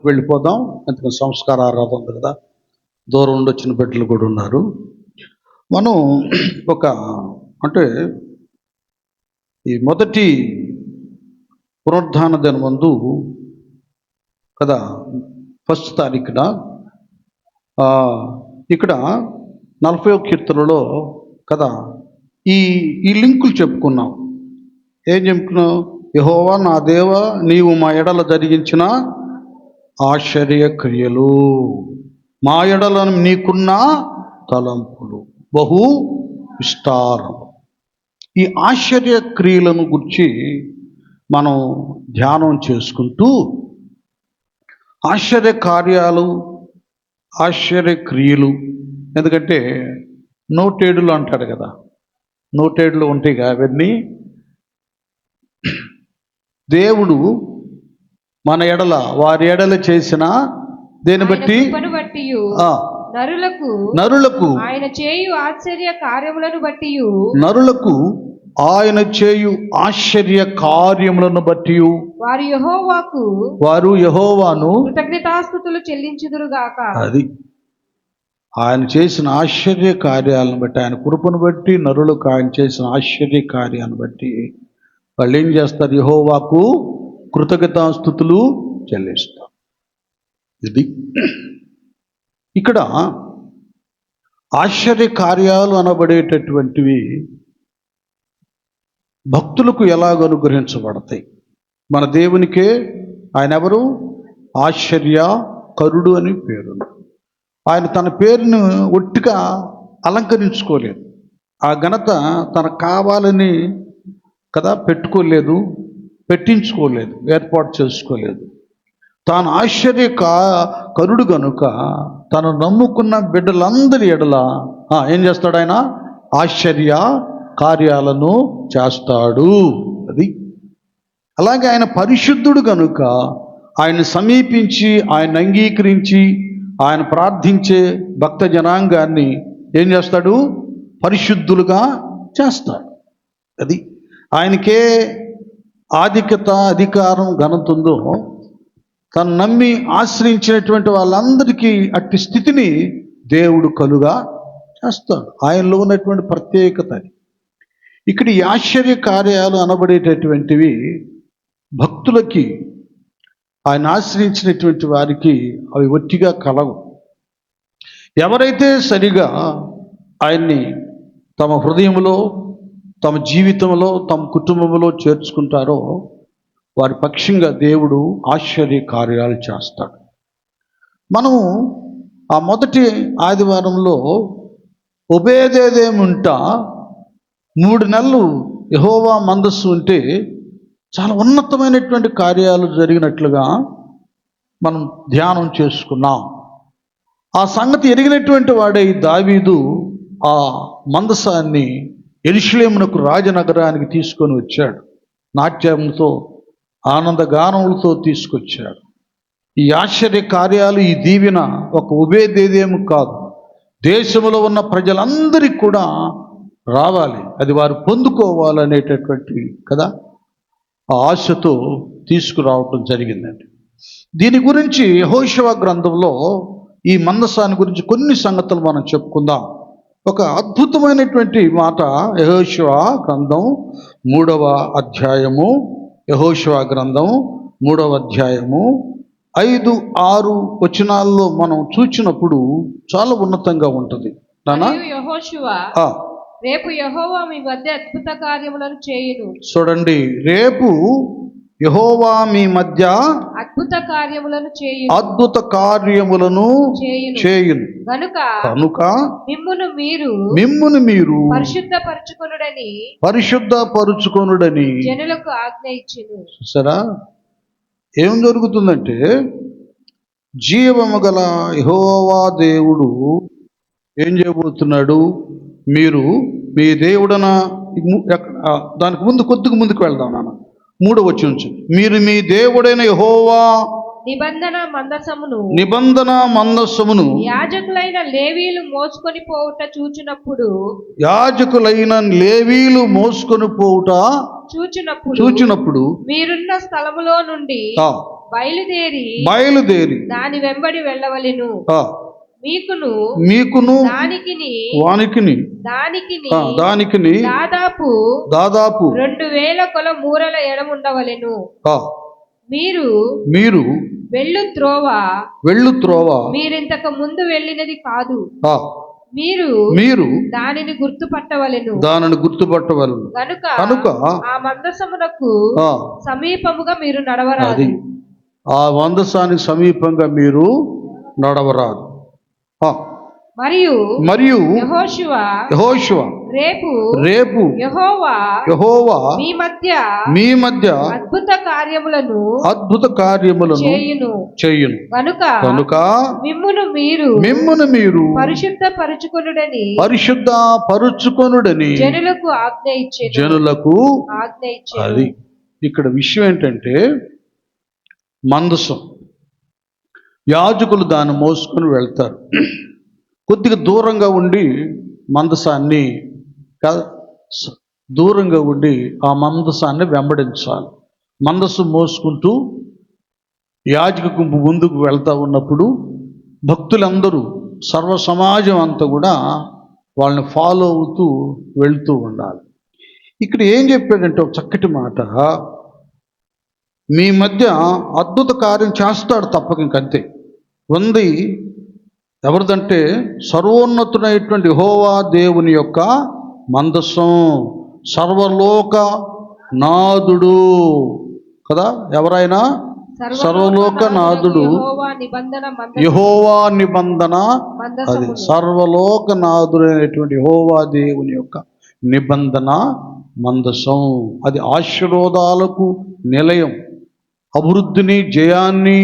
వెళ్ళిపోదాం. ఎందుకంటే సంస్కార ఆరాధన ఉంది కదా, దూరం నుండి వచ్చిన బిడ్డలు కూడా ఉన్నారు. మనం అంటే ఈ మొదటి పునరుద్ధాన దినమందు కదా, 1వ తారీఖున ఇక్కడ 40వ కీర్తనలో కదా ఈ లింకులు చెప్పుకున్నాం. ఏం చెప్పుకున్నాం? యెహోవా నా దేవా, నీవు మా ఎడల జరిగించిన ఆశ్చర్య క్రియలు, మా ఎడల నీకున్న తలంపులు బహు విస్తారం. ఈ ఆశ్చర్య క్రియలను గురించి మనం ధ్యానం చేసుకుంటూ ఆశ్చర్య కార్యాలు, ఆశ్చర్య క్రియలు, ఎందుకంటే నోటేడులు అంటాడు కదా, నోటేడులు ఉంటాయి అవన్నీ దేవుడు మన ఎడల వారి ఎడల చేసిన దేని బట్టి నరులకు ఆయన చేయు ఆశ్చర్య కార్యములను బట్టి నరులకు ఆయన చేయు ఆశ్చర్య కార్యములను బట్టి వారు యెహోవాను కృతజ్ఞతాస్తుతులు చెల్లించుదురుగాక. అది ఆయన చేసిన ఆశ్చర్య కార్యాలను బట్టి, ఆయన కృపను బట్టి, నరులకు ఆయన చేసిన ఆశ్చర్య కార్యాలను బట్టి వాళ్ళు ఏం చేస్తారు? యెహోవాకు కృతజ్ఞతాస్తుతులు చెల్లిస్తారు. ఇది ఇక్కడ ఆశ్చర్య కార్యాలు అనబడేటటువంటివి భక్తులకు ఎలాగ అనుగ్రహించబడతాయి? మన దేవునికే ఆయన ఎవరు? ఆశ్చర్యకరుడు అని పేరు. ఆయన తన పేరును ఒట్టిగా అలంకరించుకోలేదు. ఆ ఘనత తనకు కావాలని కదా పెట్టుకోలేదు, పెట్టించుకోలేదు, ఏర్పాటు చేసుకోలేదు. తాను ఆశ్చర్యకరుడు కనుక తను నమ్ముకున్న బిడ్డలందరి ఎడల ఏం చేస్తాడు? ఆయన ఆశ్చర్య కార్యాలను చేస్తాడు. అది అలాగే ఆయన పరిశుద్ధుడు కనుక ఆయన సమీపించి, ఆయన అంగీకరించి, ఆయన ప్రార్థించే భక్త జనాంగాన్ని ఏం చేస్తాడు? పరిశుద్ధులుగా చేస్తాడు. అది ఆయనకే ఆధిక్యత, అధికారం, ఘనత ఉందో తను నమ్మి ఆశ్రయించినటువంటి వాళ్ళందరికీ అట్టి స్థితిని దేవుడు కలుగా చేస్తాడు. ఆయనలో ఉన్నటువంటి ప్రత్యేకత. ఇక్కడ ఈ ఆశ్చర్య కార్యాలు అనబడేటటువంటివి భక్తులకి, ఆయన ఆశ్రయించినటువంటి వారికి అవి ఒట్టిగా కలవు. ఎవరైతే సరిగా ఆయన్ని తమ హృదయంలో, తమ జీవితంలో, తమ కుటుంబంలో చేర్చుకుంటారో వారి పక్షంగా దేవుడు ఆశ్చర్య కార్యాలు చేస్తాడు. మనము ఆ మొదటి ఆదివారంలో ఒబేదేదేముంటా 3 నెలలు యెహోవా మందస్సు ఉంటే చాలా ఉన్నతమైనటువంటి కార్యాలు జరిగినట్లుగా మనం ధ్యానం చేసుకున్నాం. ఆ సంగతి ఎరిగినటువంటి వాడే దావీదు ఆ మందసాన్ని యెరూషలేమునకు రాజనగరానికి తీసుకొని వచ్చాడు. నాట్యంతో, ఆనందగానములతో తీసుకొచ్చాడు. ఈ ఆశ్చర్య కార్యాలు, ఈ దీవెన ఒక ఒబేదేదేము కాదు, దేశంలో ఉన్న ప్రజలందరికీ కూడా రావాలి, అది వారు పొందుకోవాలనేటటువంటి కదా ఆ ఆశతో తీసుకురావటం జరిగిందండి. దీని గురించి యెహోషువ గ్రంథంలో ఈ మందసాన్ని గురించి కొన్ని సంగతులు మనం చెప్పుకుందాం. ఒక అద్భుతమైనటువంటి మాట యెహోషువ గ్రంథం 3వ అధ్యాయము, యెహోషువ గ్రంథం 3వ అధ్యాయము 5, 6 వచనాల్లో మనం చూచినప్పుడు చాలా ఉన్నతంగా ఉంటుంది. రేపు యెహోవా మీ మధ్య అద్భుత కార్యములను చేయును. చూడండి, రేపు యెహోవా మీ మధ్య అద్భుత కార్యములను చేయును కనుక మిమ్మును మీరు పరిశుద్ధపరచుకొనుడని జనులకు ఆజ్ఞ ఇచ్చెను. సరే, ఏం జరుగుతుందంటే జీవము గల యెహోవా దేవుడు ఏం చేయబోతున్నాడు? మీరు మీ దేవుడన, దానికి ముందు కొద్దిగా ముందుకు వెళ్దాం నాన్న. 3వ వచనం నుంచి, మీరు మీ దేవుడైన యెహోవా నిబంధన మందసమును యాజకులైన లేవీలు మోసుకొని పోవుట చూచినప్పుడు చూచినప్పుడు మీరున్న స్థలములో నుండి బయలుదేరి దాని వెంబడి వెళ్ళవలెను. ఆ, మీకును మీకును దానికిని వానికిని దానికిని దాదాపు 2000 కొల మూరల ఎడముండవలెను. మీరు వెళ్ళు త్రోవ మీరింతకు ముందు వెళ్ళినది కాదు. మీరు దానిని గుర్తుపట్టవలెను కనుక ఆ మందసమునకు సమీపముగా మీరు నడవరాదు. ఆ మందసానికి సమీపంగా మీరు నడవరాదు. మరియు యెహోషువ రేపు యెహోవా మీ మధ్య అద్భుత కార్యములను చేయును కనుక మిమ్మును మీరు పరిశుద్ధపరచుకొనుడని జనులకు ఆజ్ఞ ఇచ్చెను. అది ఇక్కడ విషయం ఏంటంటే, మందసం యాజకులు దాన్ని మోసుకొని వెళ్తారు. కొద్దిగా దూరంగా ఉండి మందసాన్ని దూరంగా ఉండి ఆ మందసాన్ని వెంబడించాలి. మందసం మోసుకుంటూ యాజక గుంపు ముందుకు వెళ్తూ ఉన్నప్పుడు భక్తులందరూ, సర్వ సమాజం అంతా కూడా వాళ్ళని ఫాలో అవుతూ వెళ్తూ ఉండాలి. ఇక్కడ ఏం చెప్పాడంటే ఒక చక్కటి మాట, మీ మధ్య అద్భుత కార్యం చేస్తాడు తప్పక, ఇంకంతే ఉంది. ఎవరిదంటే సర్వోన్నతుడైనటువంటి యెహోవా దేవుని యొక్క మందసం, సర్వలోక నాదుడు కదా. ఎవరైనా సర్వలోక నాదుడు యెహోవా నిబంధన, అది సర్వలోక నాదుడైనటువంటి యెహోవా దేవుని యొక్క నిబంధన మందసం. అది ఆశీర్వాదాలకు నిలయం, అభివృద్ధిని జయాన్ని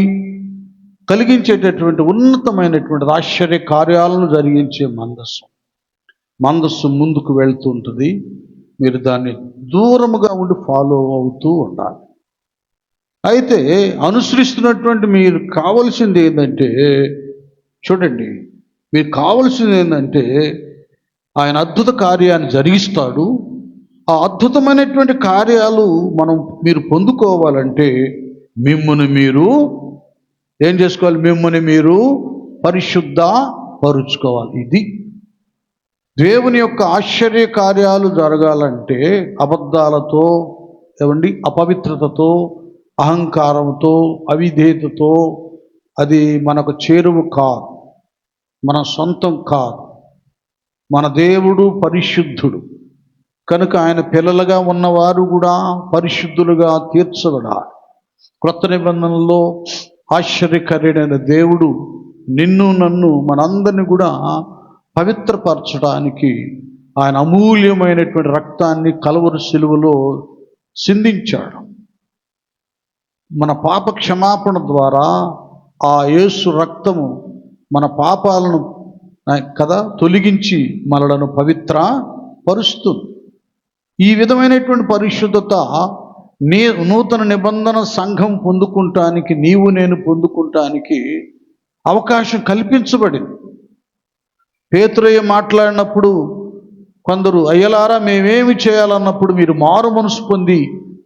కలిగించేటటువంటి ఉన్నతమైనటువంటి ఆశ్చర్య కార్యాలను జరిగించే మందస్సు ముందుకు వెళ్తూ ఉంటుంది. మీరు దాన్ని దూరముగా ఉండి ఫాలో అవుతూ ఉండాలి. అయితే అనుసరిస్తున్నటువంటి మీరు కావలసింది ఏంటంటే, చూడండి, మీకు కావలసింది ఏంటంటే ఆయన అద్భుత కార్యాన్ని జరిగిస్తాడు. ఆ అద్భుతమైనటువంటి కార్యాలు మీరు పొందుకోవాలంటే మిమ్మును మీరు ఏం చేసుకోవాలి? మిమ్ముని మీరు పరిశుద్ధ పరుచుకోవాలి. ఇది దేవుని యొక్క ఆశ్చర్య కార్యాలు జరగాలంటే అబద్ధాలతో, అపవిత్రతతో, అహంకారంతో, అవిధేయతతో అది మనకు చేరువు కాదు, మన సొంతం కాదు. మన దేవుడు పరిశుద్ధుడు కనుక ఆయన పిల్లలుగా ఉన్నవారు కూడా పరిశుద్ధులుగా తీర్చబడాలి. క్రొత్త నిబంధనలో ఆశ్చర్యకరుడైన దేవుడు నిన్ను నన్ను మనందరినీ కూడా పవిత్రపరచడానికి ఆయన అమూల్యమైనటువంటి రక్తాన్ని కలువరి శిలువలో సిందించాడు. మన పాప క్షమాపణ ద్వారా ఆ యేసు రక్తము మన పాపాలను తొలగించి మనలను పవిత్ర పరుస్తుంది. ఈ విధమైనటువంటి పరిశుద్ధత నూతన నిబంధన సంఘం పొందుకుంటానికి, నీవు నేను పొందుకుంటానికి అవకాశం కల్పించబడింది. పేతురయ్య మాట్లాడినప్పుడు కొందరు, అయ్యలారా మేమేమి చేయాలన్నప్పుడు మీరు మారు మనసు పొంది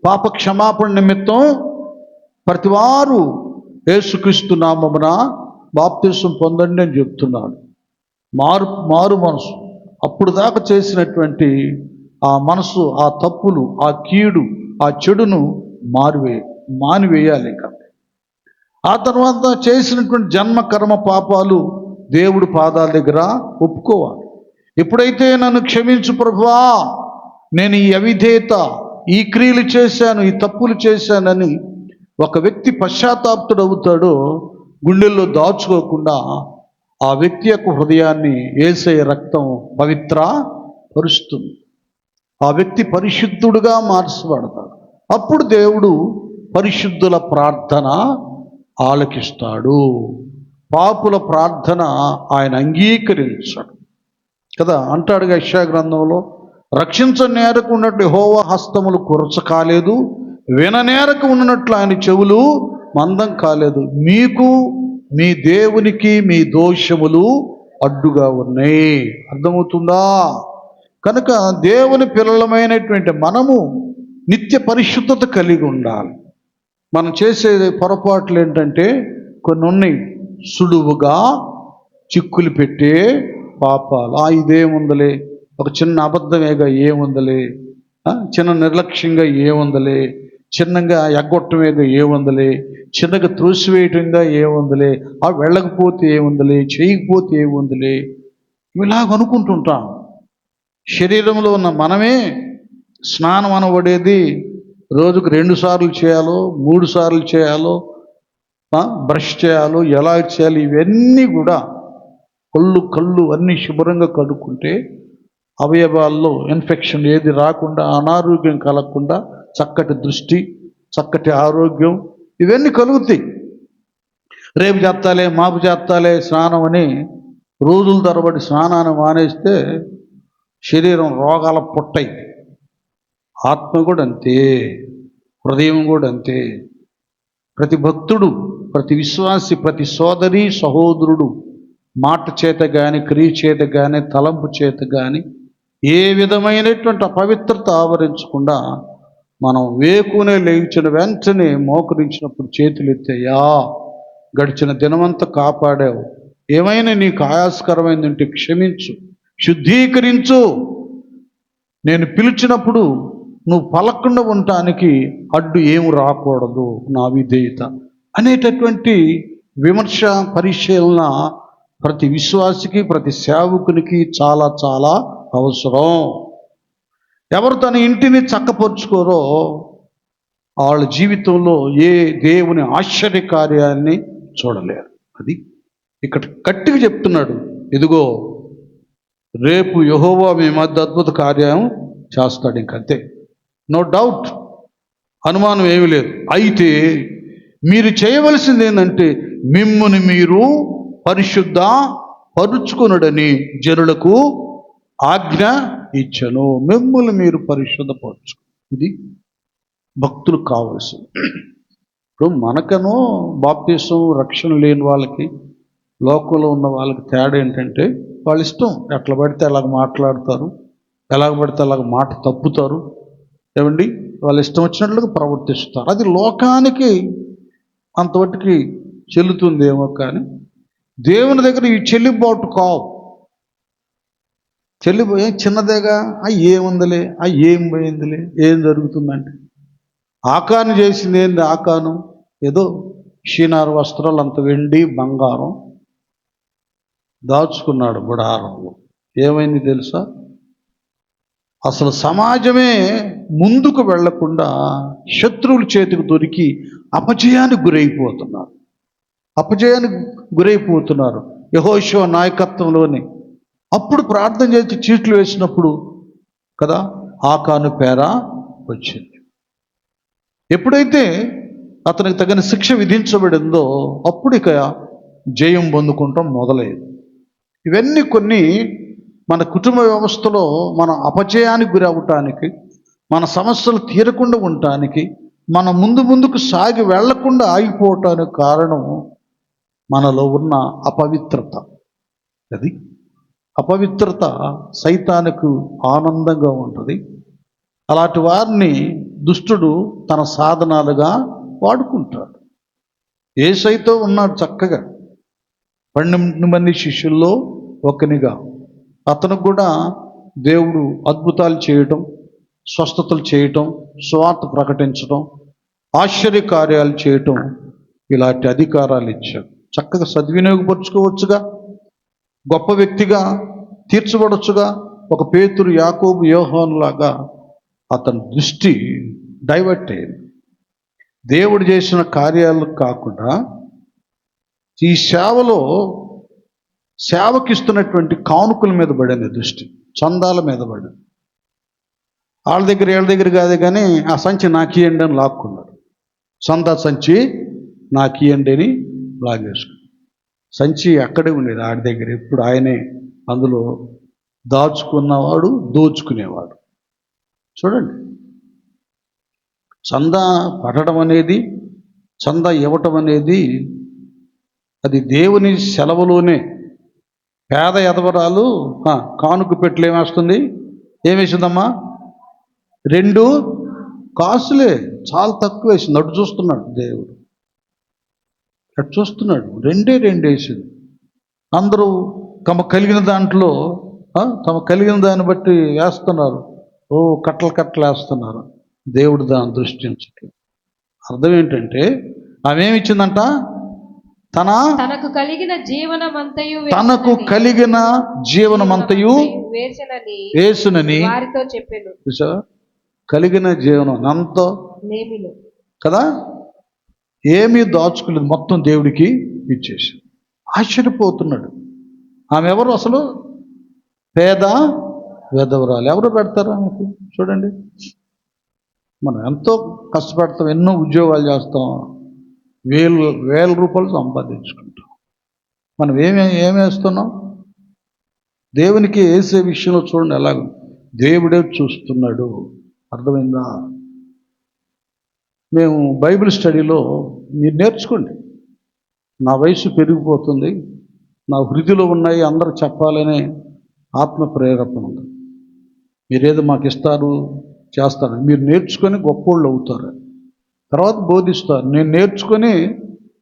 పాప క్షమాపణ నిమిత్తం ప్రతివారు యేసుక్రీస్తు నామమున బాప్తిసం పొందండి అని చెప్తున్నాడు. మారు మనసు, అప్పుడు దాకా చేసినటువంటి ఆ మనసు, ఆ తప్పులు, ఆ కీడు, ఆ చెడును మానివేయాలి. ఆ తర్వాత చేసినటువంటి జన్మ కర్మ పాపాలు దేవుడి పాదాల దగ్గర ఒప్పుకోవాలి. ఎప్పుడైతే నన్ను క్షమించు ప్రభువా, నేను ఈ అవిధేయత, ఈ క్రియలు చేశాను, ఈ తప్పులు చేశానని ఒక వ్యక్తి పశ్చాత్తాపతుడవుతాడో, గుండెల్లో దాచుకోకుండా ఆ వ్యక్తి యొక్క హృదయాన్ని యేసయ్య రక్తం పవిత్ర పరుస్తుంది. ఆ వ్యక్తి పరిశుద్ధుడుగా మార్చబడతాడు. అప్పుడు దేవుడు పరిశుద్ధుల ప్రార్థన ఆలకిస్తాడు, పాపుల ప్రార్థన ఆయన అంగీకరించాడు కదా. అంటాడుగా యెషయా గ్రంథంలో, రక్షించనేరకు ఉన్నట్టు యెహోవా హస్తములు కురచ కాలేదు, విననేరకు ఉన్నట్లు ఆయన చెవులు మందం కాలేదు, మీకు మీ దేవునికి మీ దోషములు అడ్డుగా ఉన్నాయి. అర్థమవుతుందా? కనుక దేవుని పిల్లలమైనటువంటి మనము నిత్య పరిశుద్ధత కలిగి ఉండాలి. మనం చేసే పొరపాట్లు ఏంటంటే కొన్ని ఉన్నాయి, సులువుగా చిక్కులు పెట్టే పాపాలు. ఇదేముందలే, ఒక చిన్న అబద్ధమేగా ఏముందలే, చిన్న నిర్లక్ష్యంగా ఏముందలే, చిన్నగా ఎగ్గొట్టమేగా ఏముందలే, చిన్నగా త్రోసివేయటంగా ఏముందలే, వెళ్ళకపోతే ఏముందలే, చేయకపోతే ఏముందలే, ఇలాగ అనుకుంటుంటాం. శరీరంలో ఉన్న మనమే స్నానం అనబడేది రోజుకు 2 సార్లు చేయాలో 3 సార్లు చేయాలో, బ్రష్ చేయాలో, ఎలా చేయాలి, ఇవన్నీ కూడా కళ్ళు అన్నీ శుభ్రంగా కడుక్కుంటే అవయవాల్లో ఇన్ఫెక్షన్ ఏది రాకుండా, అనారోగ్యం కలగకుండా, చక్కటి దృష్టి, చక్కటి ఆరోగ్యం ఇవన్నీ కలుగుతాయి. రేపు చేస్తాలే, మాపు చేస్తాలే స్నానం అని రోజుల తరబడి స్నానాన్ని మానేస్తే శరీరం రోగాల పుట్టయి. ఆత్మ కూడా అంతే, హృదయం కూడా అంతే. ప్రతి భక్తుడు, ప్రతి విశ్వాసి, ప్రతి సోదరి సహోదరుడు మాట చేత కానీ, క్రియ చేత కానీ, తలంపు చేత కానీ ఏ విధమైనటువంటి అపవిత్రత ఆవరించకుండా మనం వేకునే లేచిన వెంటనే మోకరించినప్పుడు చేతులు ఎత్తయ్యా, గడిచిన దినమంతా కాపాడావు, ఏమైనా నీకు ఆయాస్కరమైందంటే క్షమించు, శుద్ధీకరించు, నేను పిలిచినప్పుడు నువ్వు పలకుండా ఉండటానికి అడ్డు ఏమి రాకూడదు, నా విధేయత అనేటటువంటి విమర్శ, పరిశీలన ప్రతి విశ్వాసికి, ప్రతి సేవకునికి చాలా చాలా అవసరం. ఎవరు తన ఇంటిని చక్కపరుచుకోరో వాళ్ళ జీవితంలో ఏ దేవుని ఆశ్చర్యకార్యాన్ని చూడలేరు. అది ఇక్కడ గట్టిగా చెప్తున్నాడు. ఇదిగో రేపు యెహోవా మీ మధ్య అద్భుత కార్యం చేస్తాడు, ఇంకంతే, నో డౌట్, అనుమానం ఏమీ లేదు. అయితే మీరు చేయవలసింది ఏంటంటే మిమ్ముని మీరు పరిశుద్ధ పరుచుకొనుడని జనులకు ఆజ్ఞ ఇచ్చను. మిమ్మల్ని మీరు పరిశుద్ధపరచు. ఇది భక్తులకు కావలసింది. ఇప్పుడు మనకనో బాప్తిసం రక్షణ లేని వాళ్ళకి, లోకంలో ఉన్న వాళ్ళకి తేడా ఏంటంటే వాళ్ళ ఇష్టం, ఎట్లా పడితే అలాగ మాట్లాడతారు, ఎలాగ పడితే అలాగ మాట తప్పుతారు, ఏమండి, వాళ్ళ ఇష్టం వచ్చినట్లుగా ప్రవర్తిస్తారు. అది లోకానికి అంతవరకు చెల్లుతుందేమో, కానీ దేవుని దగ్గర ఈ చెల్లిబాటు కావు. చెల్లిపోయే చిన్నదేగా, ఏముందిలే, ఏం పోయిందిలే, ఏం జరుగుతుందంటే. ఆకాను చేసింది ఏంది? ఆకాను ఏదో షీనారు వస్త్రాలు, అంత వెండి బంగారం దాచుకున్నాడు గుడారంలో. ఏమైంది తెలుసా? అసలు సమాజమే ముందుకు వెళ్లకుండా శత్రువుల చేతికి దొరికి అపజయానికి గురైపోతున్నారు. యెహోషువ నాయకత్వంలోని అప్పుడు ప్రార్థన చేసి చీట్లు వేసినప్పుడు కదా ఆకాను పేర వచ్చింది. ఎప్పుడైతే అతనికి తగిన శిక్ష విధించబడిందో అప్పుడు ఇక జయం పొందుకుంటాం మొదలైంది. ఇవన్నీ కొన్ని మన కుటుంబ వ్యవస్థలో మన అపజయానికి గురి అవ్వటానికి, మన సమస్యలు తీరకుండా ఉండటానికి, మన ముందుకు సాగి వెళ్లకుండా ఆగిపోవటానికి కారణం మనలో ఉన్న అపవిత్రత. అది అపవిత్రత సైతానుకు ఆనందంగా ఉంటుంది. అలాంటి వారిని దుష్టుడు తన సాధనాలుగా వాడుకుంటాడు. యేసయ్యతో ఉన్నాడు చక్కగా, 12 మంది శిష్యుల్లో ఒకనిగా. అతనికి కూడా దేవుడు అద్భుతాలు చేయటం, స్వస్థతలు చేయటం, సువార్త ప్రకటించటం, ఆశ్చర్యకార్యాలు చేయటం, ఇలాంటి అధికారాలు ఇచ్చాడు. చక్కగా సద్వినియోగపరుచుకోవచ్చుగా, గొప్ప వ్యక్తిగా తీర్చబడచ్చుగా. ఒక పేతురు, యాకోబు, యోహానులాగా అతని దృష్టి డైవర్ట్ అయ్యింది. దేవుడు చేసిన కార్యాలు కాకుండా ఈ సేవకిస్తున్నటువంటి కానుకల మీద పడింది దృష్టి, చందాల మీద పడింది. వీళ్ళ దగ్గర కాదే కానీ ఆ సంచి నాకియండి అని లాక్కున్నాడు. చందా సంచి నాకియండి అని లాగేసుకున్నాడు. సంచి అక్కడే ఉండేది ఆడి దగ్గర, ఎప్పుడు ఆయనే అందులో దాచుకున్నవాడు, దోచుకునేవాడు. చూడండి, చందా పడడం అనేది, చందా ఇవ్వటం అనేది అది దేవుని సెలవులోనే. పేద ఎదవరాలు కానుక పెట్లు ఏమేస్తుంది? ఏమేసిందమ్మా? 2 కాసులే చాలా తక్కువ వేసింది. అటు చూస్తున్నాడు దేవుడు, అటు చూస్తున్నాడు. రెండే వేసింది. అందరూ తమ కలిగిన దాంట్లో తమ కలిగిన దాన్ని బట్టి వేస్తున్నారు. కట్టలు కట్టలు వేస్తున్నారు. దేవుడు దాన్ని దృష్టించట్లేదు. అర్థం ఏంటంటే ఆమె ఏమి ఇచ్చిందంట? తనకు కలిగిన జీవనమంతయు వేసునని వారితో చెప్పెను. చూసావా? కలిగిన జీవనం అంతా కదా, ఏమీ దాచుకోలేదు, మొత్తం దేవుడికి ఇచ్చేసి ఆశ్చర్యపోతున్నాడు. ఆమె ఎవరు అసలు? పేద విధవరాలు. ఎవరు పెడతారు ఆమెకు? చూడండి, మనం ఎంతో కష్టపడతాం, ఎన్నో ఉద్యోగాలు చేస్తాం, వేల రూపాయలు సంపాదించుకుంటాం. మనం ఏమేస్తున్నాం? దేవునికి వేసే విషయంలో చూడండి ఎలాగ దేవుడే చూస్తున్నాడు. అర్థమైందా? మేము బైబిల్ స్టడీలో మీరు నేర్చుకోండి. నా వయసు పెరిగిపోతుంది, నా హృదిలో ఉన్నాయి అందరూ చెప్పాలనే ఆత్మ ప్రేరేపణ ఉంది. మీరేదో మాకు ఇస్తారు చేస్తారు, మీరు నేర్చుకొని గొప్పోళ్ళు అవుతారు, తర్వాత బోధిస్తారు. నేను నేర్చుకొని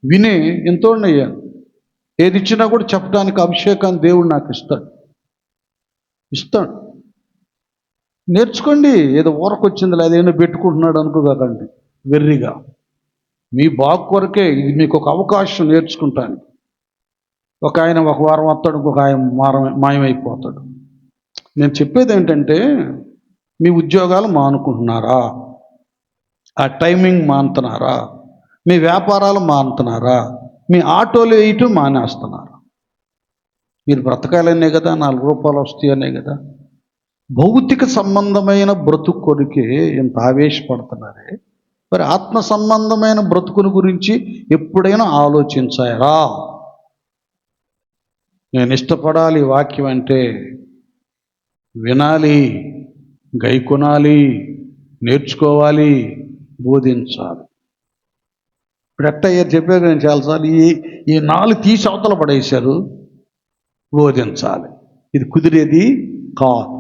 విని ఎంతోడిని అయ్యాను. ఏది ఇచ్చినా కూడా చెప్పడానికి అభిషేకాన్ని దేవుడు నాకు ఇస్తాడు. నేర్చుకోండి. ఏదో ఊరకొచ్చింది లేదా ఏదో పెట్టుకుంటున్నాడు అనుకోకండి వెర్రిగా. మీ బాగు కొరకే ఇది, మీకు ఒక అవకాశం నేర్చుకుంటాను. ఒక ఆయన ఒక వారం వస్తాడు, ఇంకొక ఆయన మాయమైపోతాడు. నేను చెప్పేది ఏంటంటే, మీ ఉద్యోగాలు మానుకుంటున్నారా? ఆ టైమింగ్ మానుతున్నారా? మీ వ్యాపారాలు మానుతున్నారా? మీ ఆటోలు వేయటం మానేస్తున్నారా? మీరు బ్రతకాలనే కదా, 4 రూపాయలు వస్తాయనే కదా. భౌతిక సంబంధమైన బ్రతుకు కొరికే ఇంత ఆవేశపడుతున్నారే, మరి ఆత్మ సంబంధమైన బ్రతుకుని గురించి ఎప్పుడైనా ఆలోచించారా? నేను ఇష్టపడాలి వాక్యం అంటే, వినాలి, గైకొనాలి, నేర్చుకోవాలి, బోధించాలి. ఇప్పుడు ఎట్టయ్యారు చెప్పారు నేను చాలాసార్లు. ఈ 4 తీసి అవతల పడేశారు. బోధించాలి, ఇది కుదిరేది కాదు.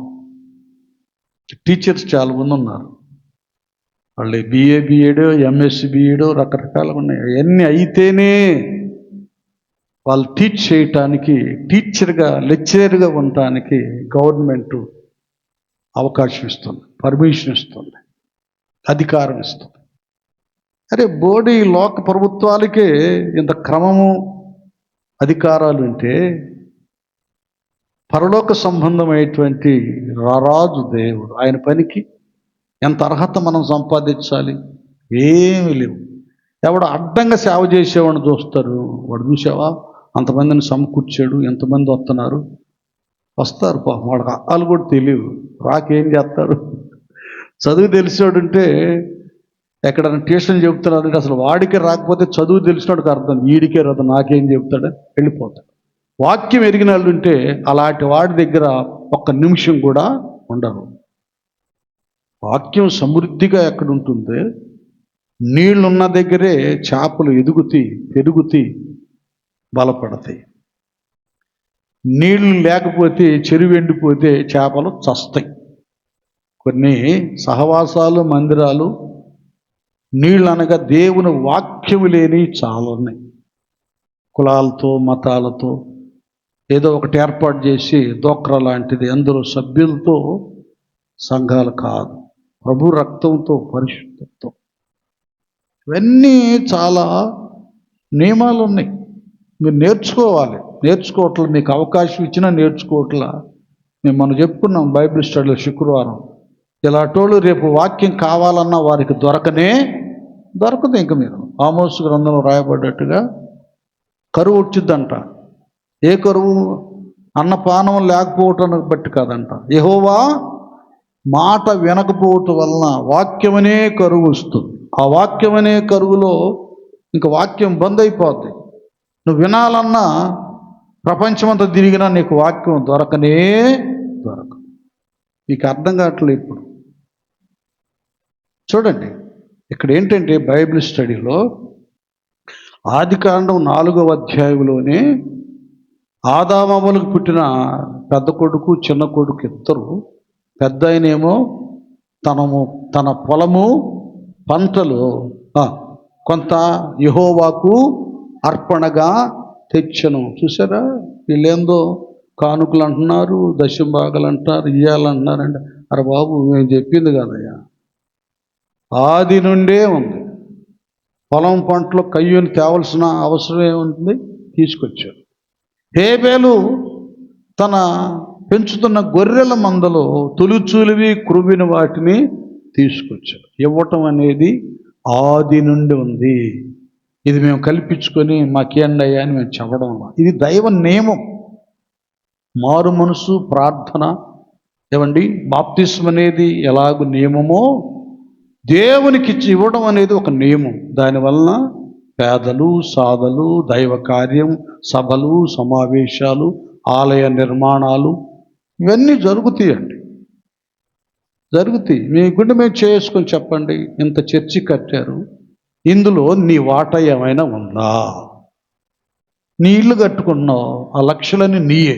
టీచర్స్ చాలామంది ఉన్నారు, వాళ్ళు BA BEd MSc BEd రకరకాలుగా ఉన్నాయి. అవన్నీ అయితేనే వాళ్ళు టీచ్ చేయటానికి, టీచర్గా లెక్చరర్గా ఉండటానికి గవర్నమెంట్ అవకాశం ఇస్తుంది, పర్మిషన్ ఇస్తుంది, అధికారం ఇస్తుంది. అరే బోడీ లోక ప్రభుత్వాలకే ఇంత క్రమము అధికారాలు ఉంటే, పరలోక సంబంధమైనటువంటి రారాజు దేవుడు, ఆయన పనికి ఎంత అర్హత మనం సంపాదించాలి? ఏమీ లేవు. ఎవడు అడ్డంగా సేవ చేసేవాడిని చూస్తారు. వాడు చూసావా, అంతమందిని సమకూర్చాడు, ఎంతమంది వస్తున్నారు, వస్తారు. పాపం వాడికి అక్కాలు కూడా తెలియవు, రాకేం చేస్తారు. చదువు తెలిసినోడుంటే ఎక్కడైనా ట్యూషన్ చెబుతున్నాడంటే అసలు వాడికే రాకపోతే చదువు తెలిసినోడికి అర్థం, వీడికే రాదు, నాకేం చెబుతాడని వెళ్ళిపోతాడు. వాక్యం ఎరిగిన వాళ్ళు ఉంటే అలాంటి వాడి దగ్గర ఒక్క నిమిషం కూడా ఉండరు. వాక్యం సమృద్ధిగా ఎక్కడ ఉంటుంది? నీళ్లున్న దగ్గరే చేపలు పెరుగుతీ బలపడతాయి. నీళ్లు లేకపోతే, చెరువు ఎండిపోతే చేపలు చస్తాయి. కొన్ని సహవాసాలు, మందిరాలు నీళ్ళు అనగా దేవుని వాక్యము లేని చాలా ఉన్నాయి. కులాలతో మతాలతో ఏదో ఒకటి ఏర్పాటు చేసి డోక్రా లాంటిది, అందరూ సభ్యులతో సంఘాలు కాదు, ప్రభు రక్తంతో, పరిశుద్ధంతో. ఇవన్నీ చాలా నియమాలు ఉన్నాయి, మీరు నేర్చుకోవాలి. నేర్చుకోవట్ల, మీకు అవకాశం ఇచ్చినా నేర్చుకోవట్లా. మేము మనం చెప్పుకున్నాం బైబిల్ స్టడీలో శుక్రవారం, ఇలాంటోళ్ళు రేపు వాక్యం కావాలన్నా వారికి దొరకదు. ఇంక మీరు ఆమోసు గ్రంథంలో రాయబడ్డట్టుగా కరువు వచ్చిద్దంట. ఏ కరువు? అన్నపానం లేకపోవటం బట్టి కాదంట, యెహోవా మాట వినకపోవటం వలన వాక్యమనే కరువు వస్తుంది. ఆ వాక్యమనే కరువులో ఇంక వాక్యం బంద్ అయిపోద్ది. నువ్వు వినాలన్నా ప్రపంచమంతా తిరిగినా నీకు వాక్యం దొరకదు. మీకు అర్థం కావట్లేదు. ఇప్పుడు చూడండి, ఇక్కడ ఏంటంటే బైబిల్ స్టడీలో ఆదికాండం 4వ అధ్యాయంలోనే ఆదామవ్వలకు పుట్టిన పెద్ద కొడుకు, చిన్న కొడుకు ఇద్దరు. పెద్ద ఆయనేమో తన పొలము పంటలు కొంత యెహోవాకు అర్పణగా తెచ్చను. చూసారా, వీళ్ళేందో కానుకలు అంటున్నారు, దశంభాగాలు అంటారు, ఇయ్యాలంటున్నారంటే, అరే బాబు మేము చెప్పింది కదయ్యా, ఆది నుండే ఉంది. పొలం పంటలో కయ్యూని తేవలసిన అవసరం ఏముంటుంది, తీసుకొచ్చాడు. హేబేలు తన పెంచుతున్న గొర్రెల మందలో తొలిచూలివి క్రువిన వాటిని తీసుకొచ్చాడు. ఇవ్వటం అనేది ఆది నుండి ఉంది. ఇది మేము కల్పించుకొని మాకేండి అయ్యా అని మేము చెప్పడం, ఇది దైవ నియమం. మారు మనసు, ప్రార్థన, ఏమండి, బాప్తిస్మం అనేది ఎలాగో నియమమో దేవునికి ఇవ్వడం అనేది ఒక నియమం. దానివలన పేదలు, సాధలు, దైవ కార్యం, సభలు, సమావేశాలు, ఆలయ నిర్మాణాలు ఇవన్నీ జరుగుతాయండి, జరుగుతాయి. మీ గుండె మేము చేసుకొని చెప్పండి, ఇంత చర్చి కట్టారు, ఇందులో నీ వాటా ఏమైనా ఉందా? నీ ఇల్లు కట్టుకున్నావు, ఆ లక్షలని నీయే.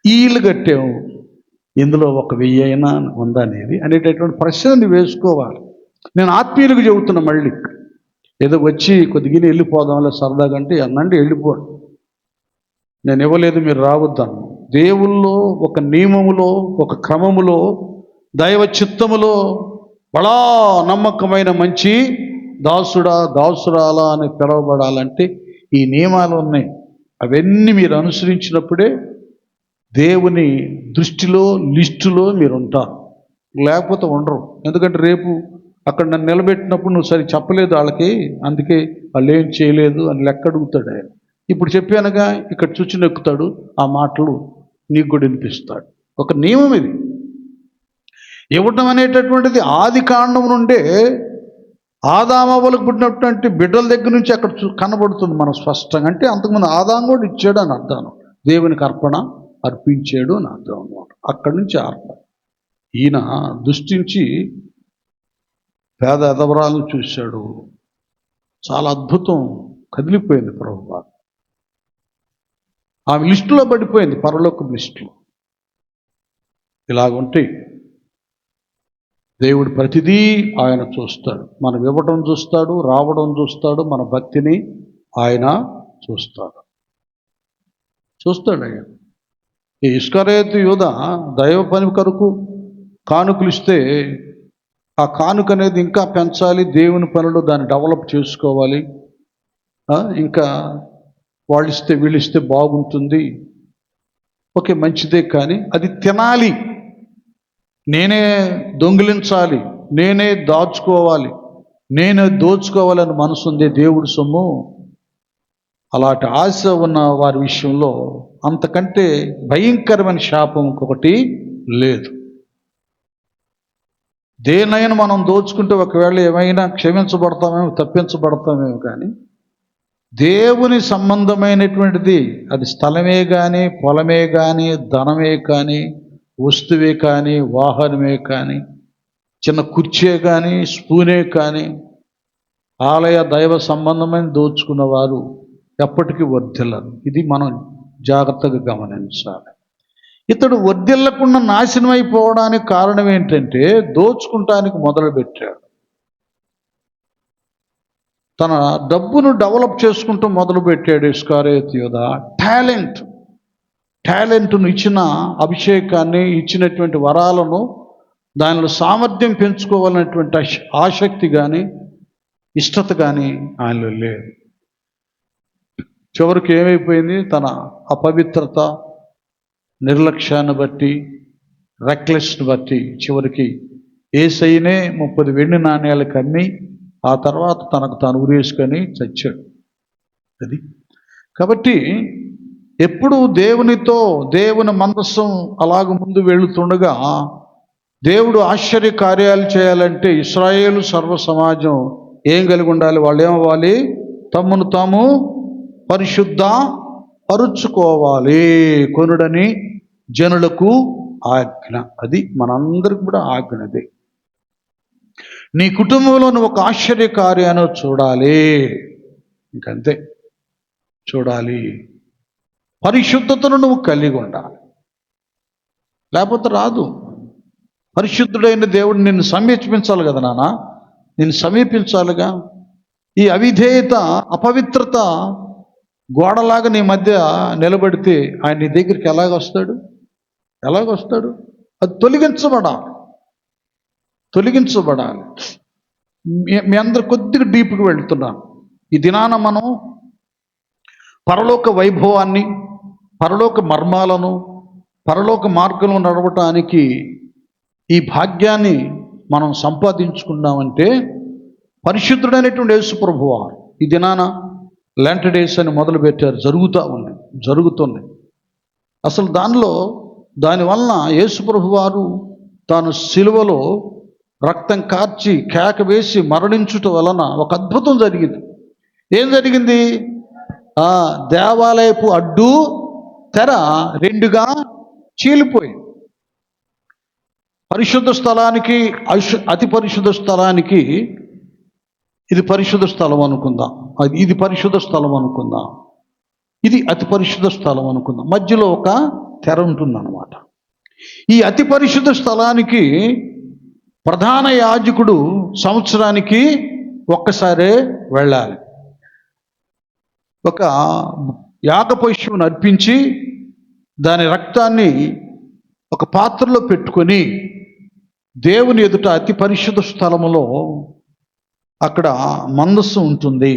ఈ ఇల్లు కట్టావు, ఇందులో 1,000 అయినా ఉందా అనేది అనేటటువంటి ప్రశ్నని వేసుకోవాలి. నేను ఆత్మీయులకు చెబుతున్నా, మళ్ళీ ఏదో వచ్చి కొద్దిగా వెళ్ళిపోదాంలే సరదాగా అంటే అన్నండి వెళ్ళిపోండి, నేను ఇవ్వలేదు మీరు రావద్దను. దేవుల్లో ఒక నియమములో, ఒక క్రమములో, దైవ చిత్తములో బడా నమ్మకమైన మంచి దాసుడా, దాసురాలా అని పిలవబడాలంటే ఈ నియమాలు ఉన్నాయి. అవన్నీ మీరు అనుసరించినప్పుడే దేవుని దృష్టిలో, లిస్టులో మీరు ఉంటారు, లేకపోతే ఉండరు. ఎందుకంటే రేపు అక్కడ నన్ను నిలబెట్టినప్పుడు నువ్వు సరి చెప్పలేదు వాళ్ళకి, అందుకే వాళ్ళు ఏం చేయలేదు అని లెక్క అడుగుతాడు ఆయన. ఇప్పుడు చెప్పానుగా, ఇక్కడ చుచ్చు నెక్కుతాడు, ఆ మాటలు నీకు కూడా వినిపిస్తాడు. ఒక నియమం ఇది. ఇవ్వటం అనేటటువంటిది ఆది కాండం నుండే ఆదామవ్వలకు పుట్టినటువంటి బిడ్డల దగ్గర నుంచి అక్కడ కనబడుతుంది మనం స్పష్టంగా. అంటే అంతకుముందు ఆదాము కూడా ఇచ్చాడు అని అర్థం, దేవునికి అర్పణ అర్పించాడు అని అర్థం అన్నమాట. అక్కడి నుంచి అర్పణ. ఈయన దృష్టించి పేద ఎదవరాలను చూశాడు. చాలా అద్భుతం, కదిలిపోయింది ప్రభువా. ఆమె లిస్టులో పడిపోయింది, పరలోక లిస్టులో. ఇలాగుంటే దేవుడు ప్రతిదీ ఆయన చూస్తాడు. మనం ఇవ్వడం చూస్తాడు, రావడం చూస్తాడు, మన భక్తిని ఆయన చూస్తాడు. ఆయన ఈ ఇస్కరియోతు యూదా దైవ పని కొరకు కానుకలు ఇస్తే ఆ కానుక అనేది ఇంకా పెంచాలి, దేవుని పనులు దాన్ని డెవలప్ చేసుకోవాలి, ఇంకా వాళ్ళు ఇస్తే వీళ్ళు ఇస్తే బాగుంటుంది, ఓకే మంచిదే, కానీ అది తినాలి, నేనే దొంగిలించాలి, నేనే దాచుకోవాలి, నేనే దోచుకోవాలని మనసు ఉంది దేవుడి సొమ్ము. అలాంటి ఆశ ఉన్న వారి విషయంలో అంతకంటే భయంకరమైన శాపం ఇంకొకటి లేదు. దేనైనా మనం దోచుకుంటే ఒకవేళ ఏమైనా క్షమించబడతామేమో, తప్పించబడతామేమో, కానీ దేవుని సంబంధమైనటువంటిది, అది స్థలమే కానీ, పొలమే కానీ, ధనమే కానీ, వస్తువే కానీ, వాహనమే కానీ, చిన్న కుర్చే కానీ, స్పూనే కానీ, ఆలయ దైవ సంబంధమైన దోచుకున్న వారు ఎప్పటికీ వర్ధిల్లరు. ఇది మనం జాగ్రత్తగా గమనించాలి. ఇతడు వర్ధిల్లకుండా నాశనం అయిపోవడానికి కారణం ఏంటంటే దోచుకుంటానికి మొదలుపెట్టాడు. తన డబ్బును డెవలప్ చేసుకుంటూ మొదలుపెట్టాడు ఇస్కరియోతు యూదా. టాలెంట్ను ఇచ్చిన అభిషేకాన్ని, ఇచ్చినటువంటి వరాలను, దానిలో సామర్థ్యం పెంచుకోవాలనేటువంటి ఆసక్తి కానీ, ఇష్టత కానీ ఆయనలో లేదు. చివరికి ఏమైపోయింది, తన అపవిత్రత, నిర్లక్ష్యాన్ని బట్టి, రెక్లెస్ని బట్టి చివరికి యేసయ్యనే 30 వెండి నాణ్యాలకు అమ్మి ఆ తర్వాత తనకు తాను ఉరేసుకొని చచ్చాడు. అది కాబట్టి ఎప్పుడు దేవునితో, దేవుని మందస్సం అలాగ ముందు వెళుతుండగా దేవుడు ఆశ్చర్య కార్యాలు చేయాలంటే ఇశ్రాయేలు సర్వ సమాజం ఏం కలిగి ఉండాలి? వాళ్ళు ఏమవ్వాలి? తమ్మును తాము పరిశుద్ధ పరుచుకోవాలి, కొనుడని జనులకు ఆజ్ఞ. అది మనందరికి కూడా ఆజ్ఞదే. నీ కుటుంబంలో నువ్వు ఒక ఆశ్చర్య కార్యాన్ని చూడాలి, ఇంకంతే, చూడాలి. పరిశుద్ధతను నువ్వు కలిగి ఉండాలి, లేకపోతే రాదు. పరిశుద్ధుడైన దేవుడు నిన్ను సమీపించాలి కదా నాన్న. నేను సమీపించాలిగా. ఈ అవిధేయత, అపవిత్రత గోడలాగా నీ మధ్య నిలబడితే ఆయన నీ దగ్గరికి ఎలాగొస్తాడు? అది తొలగించబడాలి. మీ అందరు కొద్దిగా డీప్కి వెళ్తున్నాను. ఈ దినాన మనం పరలోక వైభవాన్ని, పరలోక మర్మాలను, పరలోక మార్గంలో నడవటానికి ఈ భాగ్యాన్ని మనం సంపాదించుకున్నామంటే పరిశుద్ధుడైనటువంటి యేసు ప్రభువారు ఈ దినాన లెంట్ డేస్ అని మొదలుపెట్టారు. జరుగుతుంది. అసలు దానివలన యేసు ప్రభువారు తాను సిలువలో రక్తం కార్చి కేక వేసి మరణించుట వలన ఒక అద్భుతం జరిగింది. ఏం జరిగింది? దేవాలయపు అడ్డు తెర రెండుగా చీలిపోయింది. పరిశుద్ధ స్థలానికి, అతి పరిశుద్ధ స్థలానికి, ఇది పరిశుద్ధ స్థలం అనుకుందాం, ఇది పరిశుద్ధ స్థలం అనుకుందాం, ఇది అతి పరిశుద్ధ స్థలం అనుకుందాం. మధ్యలో ఒక తెర ఉంటుందన్నమాట. ఈ అతి పరిశుద్ధ స్థలానికి ప్రధాన యాజకుడు సంవత్సరానికి ఒక్కసారే వెళ్ళాలి. ఒక యాగపశువును అర్పించి దాని రక్తాన్ని ఒక పాత్రలో పెట్టుకొని దేవుని ఎదుట అతి పరిశుద్ధ స్థలములో అక్కడ మందస్సు ఉంటుంది.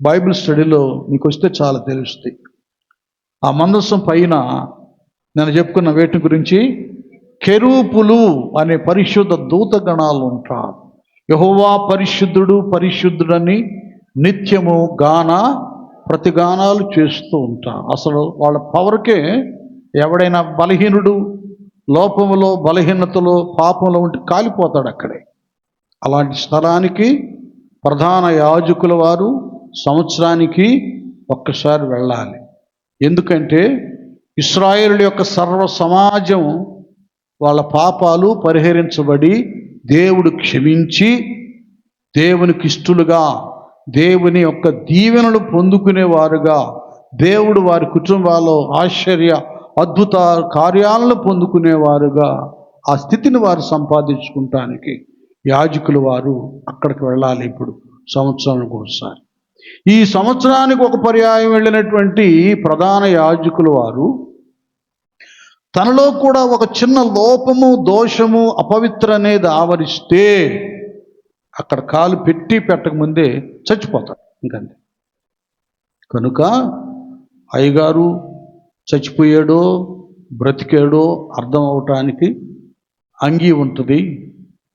బైబిల్ స్టడీలో మీకు వస్తే చాలా తెలుస్తుంది. ఆ మందస్సం పైన నేను చెప్పుకున్న వేటి గురించి, కెరూపులు అనే పరిశుద్ధ దూతగణాలు ఉంటారు. యెహోవా పరిశుద్ధుడని నిత్యము ప్రతిగానాలు చేస్తూ ఉంటారు. అసలు వాళ్ళ పవర్కే ఎవడైనా బలహీనుడు లోపములో, బలహీనతలో, పాపంలో ఉంటే కాలిపోతాడు అక్కడే. అలాంటి స్థలానికి ప్రధాన యాజకుల వారు సంవత్సరానికి ఒక్కసారి వెళ్ళాలి. ఎందుకంటే ఇశ్రాయేలు యొక్క సర్వ సమాజం వాళ్ళ పాపాలు పరిహరించబడి దేవుడు క్షమించి దేవునికి ఇష్టలుగా, దేవుని యొక్క దీవెనలు పొందుకునేవారుగా, దేవుడు వారి కుటుంబాల్లో ఆశ్చర్య అద్భుత కార్యాలను పొందుకునేవారుగా ఆ స్థితిని వారు సంపాదించుకుంటానికి యాజకులు వారు అక్కడికి వెళ్ళాలి. ఇప్పుడు సంవత్సరానికి ఒకసారి. ఈ సంవత్సరానికి ఒక పర్యాయం వెళ్ళినటువంటి ప్రధాన యాజకులు వారు తనలో కూడా ఒక చిన్న లోపము, దోషము, అపవిత్ర అనేది ఆవరిస్తే అక్కడ కాలు పెట్టకముందే చచ్చిపోతాడు. ఇంకంతే. కనుక అయ్యగారు చచ్చిపోయాడో బ్రతికాడో అర్థం అవటానికి అంగీ ఉంటుంది.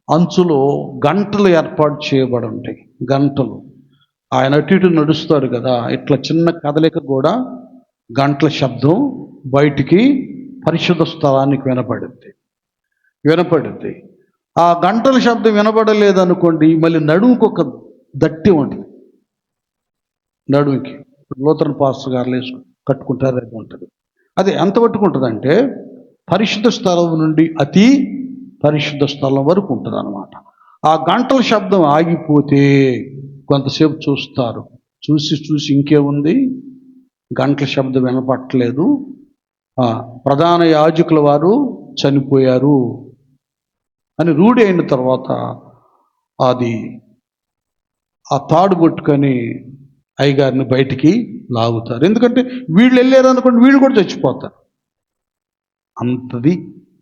అంచులో గంటలు ఏర్పాటు చేయబడి ఉంటాయి. గంటలు ఆయన అటు ఇటు నడుస్తాడు కదా, ఇట్లా చిన్న కదలిక కూడా గంటల శబ్దం బయటికి పరిశుద్ధ స్థలానికి వినపడుద్ది. ఆ గంటల శబ్దం వినపడలేదనుకోండి, మళ్ళీ నడుముకు ఒక దట్టి ఉంటుంది. నడుముకి లూథరన్ పాస్టర్ గారు కట్టుకుంటారు, అది ఉంటుంది. అది ఎంత పట్టుకుంటుందంటే పరిశుద్ధ స్థలం నుండి అతి పరిశుద్ధ స్థలం వరకు ఉంటుంది అన్నమాట. ఆ గంటల శబ్దం ఆగిపోతే కొంతసేపు చూస్తారు. చూసి ఇంకేముంది, గంటల శబ్దం వినపట్టలేదు, ప్రధాన యాజకుల వారు చనిపోయారు అని రూఢి అయిన తర్వాత అది ఆ తాడు పట్టుకొని అయ్యగారిని బయటికి లాగుతారు. ఎందుకంటే వీళ్ళు వెళ్ళారు అనుకోండి, వీళ్ళు కూడా చచ్చిపోతారు.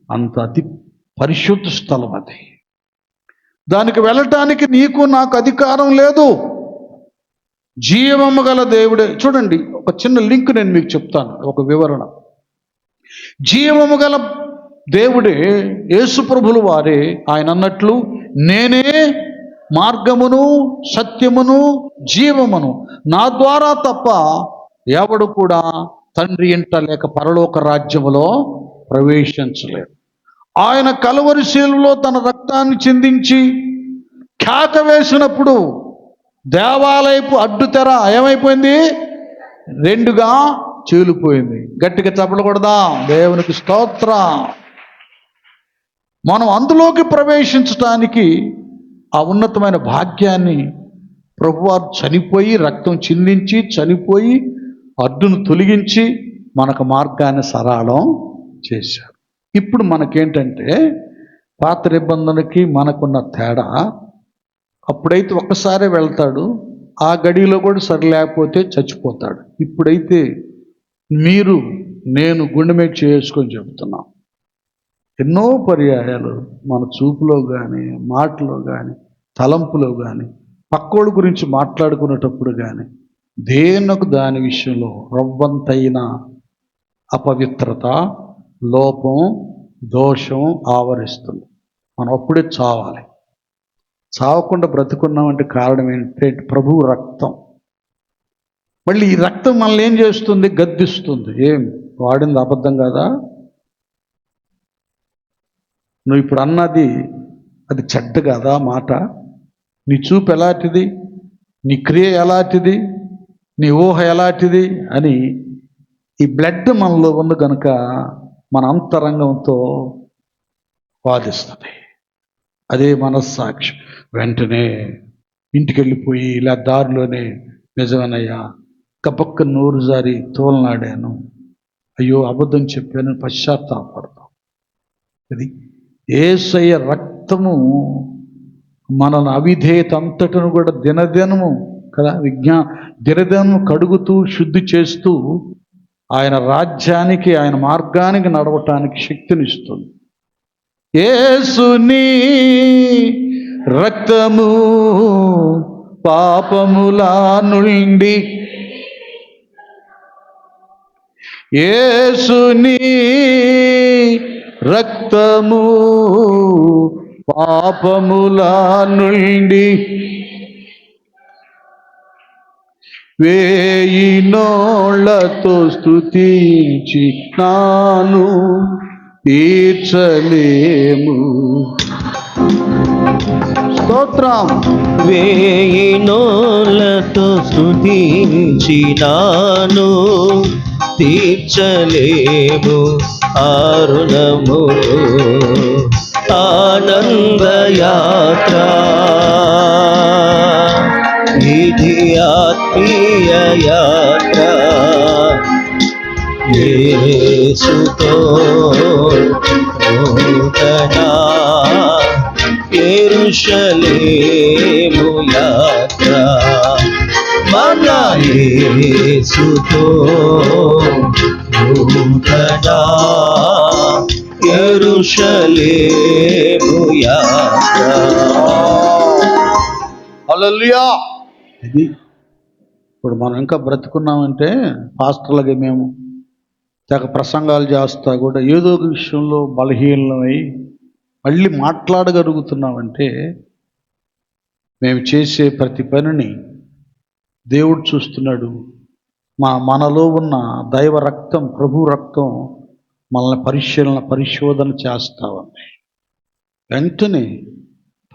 అంత అతి పరిశుద్ధ స్థలం అది. దానికి వెళ్ళటానికి నీకు నాకు అధికారం లేదు. జీవము గల దేవుడే. చూడండి, ఒక చిన్న లింక్ నేను మీకు చెప్తాను, ఒక వివరణ. జీవము గల దేవుడే యేసు ప్రభులు వారే. ఆయన అన్నట్లు, నేనే మార్గమును, సత్యమును, జీవమును, నా ద్వారా తప్ప ఎవడు కూడా తండ్రి ఇంట లేక పరలోక రాజ్యములో ప్రవేశించలేడు. ఆయన కలువరి శిలువలో తన రక్తాన్ని చిందించి కేక వేసినప్పుడు దేవాలయపు అడ్డుతెర ఏమైపోయింది? రెండుగా చీలిపోయింది. గట్టిగా చప్పలకూడదాం, దేవునికి స్తోత్రం. మనం అందులోకి ప్రవేశించటానికి ఆ ఉన్నతమైన భాగ్యాన్ని ప్రభువారు చనిపోయి, రక్తం చిందించి చనిపోయి, అడ్డును తొలగించి మనకు మార్గాన్ని సరళం చేశారు. ఇప్పుడు మనకేంటంటే పాత నిబంధనకి మనకున్న తేడా, అప్పుడైతే ఒక్కసారే వెళ్తాడు, ఆ గడిలో కూడా సరి లేకపోతే చచ్చిపోతాడు. ఇప్పుడైతే మీరు నేను గుండె మీద చేసుకొని చెబుతున్నాం, ఎన్నో పర్యాయాలు మన చూపులో కానీ, మాటలో కానీ, తలంపులో కానీ, పక్కోళ్ళ గురించి మాట్లాడుకునేటప్పుడు కానీ, దేనికి దాని విషయంలో రవ్వంతైన అపవిత్రత, లోపం, దోషం ఆవరిస్తుంది. మనం అప్పుడే చావాలి. చావకుండా బ్రతుకున్నామంటే కారణం ఏంటంటే ప్రభువు రక్తం. మళ్ళీ ఈ రక్తం మనల్ని ఏం చేస్తుంది? గద్దిస్తుంది. ఏం వాడింది అబద్ధం కదా, నువ్వు ఇప్పుడు అన్నది అది చెడ్డ కదా మాట, నీ చూపు ఎలాంటిది, నీ క్రియ ఎలాంటిది, నీ ఊహ ఎలాంటిది అని ఈ బ్లడ్ మనలో ఉంది కనుక మన అంతరంగంతో వాదిస్తుంది. అదే మనస్సాక్షి. వెంటనే ఇంటికి వెళ్ళిపోయి ఇలా దారిలోనే నిజమేనయ్యా, కపక్క నోరు జారి తోలనాడాను, అయ్యో అబద్ధం చెప్పాను, పశ్చాత్తాపడతాం. అది యేసయ్య రక్తము మనల్ని అవిధేయత అంతటను కూడా దినదినము కదా దినదినము కడుగుతూ శుద్ధి చేస్తూ ఆయన రాజ్యానికి, ఆయన మార్గానికి నడవటానికి శక్తినిస్తుంది. యేసుని రక్తము పాపముల నుండి, యేసుని రక్తము పాపముల నుండి వేయి నోళ్లతో స్తుతించి నాను తీర్చలేము. స్తోత్రం. వేయి నోళ్లతో స్తుతించినాను తీర్చలేము అరుణము ఆనందయాత్ర, ఇది ఆత్మీయ యాత్ర యేసుతో నూతనా యెరూషలేము యాత్ర, మన యేసుతో నూతనా యెరూషలేము యాత్ర. హల్లెలూయా. ఇది ఇప్పుడు మనం ఇంకా బ్రతుకున్నామంటే పాస్టర్లకి మేము తెగ ప్రసంగాలు చేస్తా కూడా ఏదో ఒక విషయంలో బలహీనమై మళ్ళీ మాట్లాడగలుగుతున్నామంటే మేము చేసే ప్రతి పనిని దేవుడు చూస్తున్నాడు. మనలో ఉన్న దైవ రక్తం, ప్రభు రక్తం మనల్ని పరిశోధన చేస్తా ఉంది. వెంటనే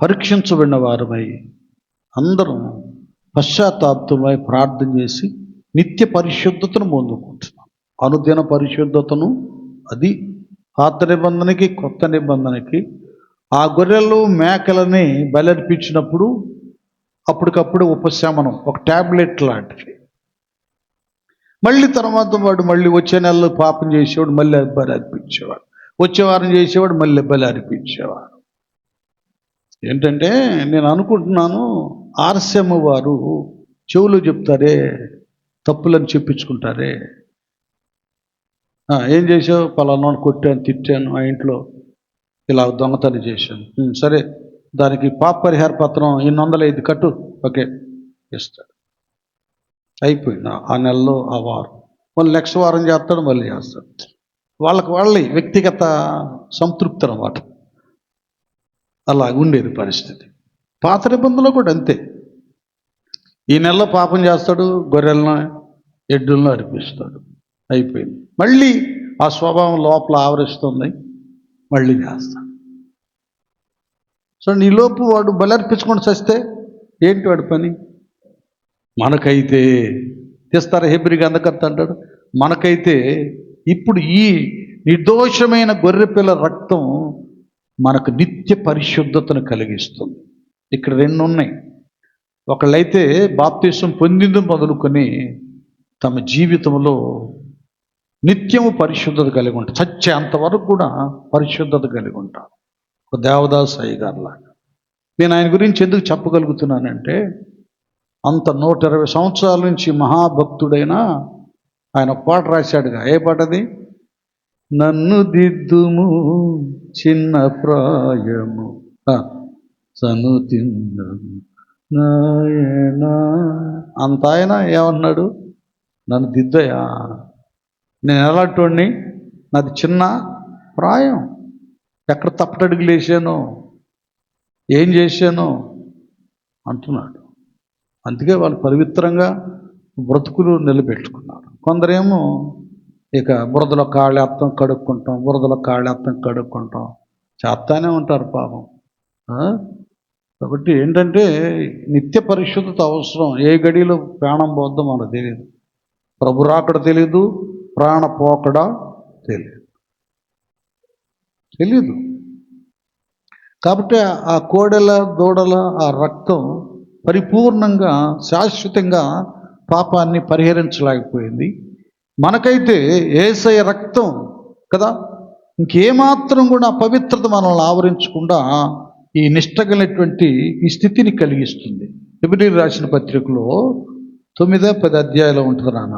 పరీక్షించబడిన వారమై అందరం పశ్చాత్తాపమై ప్రార్థన చేసి నిత్య పరిశుద్ధతను పొందుకుంటున్నాం. అనుదిన పరిశుద్ధతను, అది పాత నిబంధనకి కొత్త నిబంధనకి. ఆ గొర్రెలు మేకలని బలర్పించినప్పుడు అప్పటికప్పుడు ఉపశమనం, ఒక ట్యాబ్లెట్ లాంటిది. మళ్ళీ తర్వాత వాడు మళ్ళీ వచ్చే నెలలో పాపం చేసేవాడు, మళ్ళీ బలి అర్పించేవాడు. వచ్చే వారం చేసేవాడు, మళ్ళీ బలి అర్పించేవాడు. ఏంటంటే నేను అనుకుంటున్నాను, ఆర్సెమ్మ వారు చెవులు చెప్తారే, తప్పులని చెప్పించుకుంటారే, ఏం చేసావు, పలానా కొట్టాను, తిట్టాను, ఆ ఇంట్లో ఇలా దొంగతనం చేశాను, సరే దానికి పాప పరిహార పత్రం 805 కట్టు, ఓకే ఇస్తాడు. అయిపోయింది ఆ నెలలో, ఆ వారం. మళ్ళీ నెక్స్ట్ వారం చేస్తాడు, మళ్ళీ చేస్తాడు. వాళ్ళ వ్యక్తిగత సంతృప్తి అన్నమాట. అలా ఉండేది పరిస్థితి. పాత నిబంధనలో కూడా అంతే. ఈ నెలలో పాపం చేస్తాడు, గొర్రెలను ఎడ్డులను అర్పిస్తాడు, అయిపోయింది. మళ్ళీ ఆ స్వభావం లోపల ఆవరిస్తుంది, మళ్ళీ చేస్తాడు. సో నీలోపు వాడు బలర్పించుకొని చస్తే ఏంటి వాడి పని? మనకైతే తీస్తారా, హెబ్రీ గ్రంథకర్త అంటాడు, మనకైతే ఇప్పుడు ఈ నిర్దోషమైన గొర్రెపిల్ల రక్తం మనకు నిత్య పరిశుద్ధతను కలిగిస్తుంది. ఇక్కడ 2 ఉన్నాయి. ఒకళ్ళైతే బాప్తిసం పొందింది మొదలుకొని తమ జీవితంలో నిత్యము పరిశుద్ధత కలిగి ఉంటారు, చచ్చే అంతవరకు కూడా పరిశుద్ధత కలిగి ఉంటారు. ఒక దేవదాస్ అయ్య గారిలాగా. నేను ఆయన గురించి ఎందుకు చెప్పగలుగుతున్నానంటే అంత 120 సంవత్సరాల నుంచి మహాభక్తుడైన ఆయన ఒక పాట రాశాడుగా. ఏ పాటది? నన్ను దిద్దుము చిన్న ప్రాయము సను తిన్నము నాయనా. అంత ఆయన ఏమన్నాడు? నన్ను దిద్దయా, నేను ఎలాంటి నాది చిన్న ప్రాయం, ఎక్కడ తప్పటడుగులు వేసాను, ఏం చేశాను అంటున్నాడు. అందుకే వాళ్ళు పవిత్రంగా బ్రతుకులు నిలబెట్టుకున్నారు. కొందరేమో ఇక బురదలో కాళ్ళేత్తం కడుక్కుంటాం, బురదలో కాళ్ళేత్తం కడుక్కుంటాం చేస్తానే ఉంటారు పాపం. కాబట్టి ఏంటంటే నిత్య పరిశుద్ధత అవసరం. ఏ గడిలో ప్రాణం పోద్దో మనకు తెలియదు, ప్రభు రాకడ తెలీదు, ప్రాణ పోకడ తెలీదు. కాబట్టి ఆ కోడెల దూడల ఆ రక్తం పరిపూర్ణంగా శాశ్వతంగా పాపాన్ని పరిహరించలేకపోయింది. మనకైతే యేసయ్య రక్తం కదా, ఇంకేమాత్రం కూడా పవిత్రత మనల్ని ఆవరించకుండా ఈ నిష్టగలిగినటువంటి ఈ స్థితిని కలిగిస్తుంది. ఎబ్రీయులకు రాసిన పత్రికలో 9-10 అధ్యాయాలు ఉంటుంది నాన్న.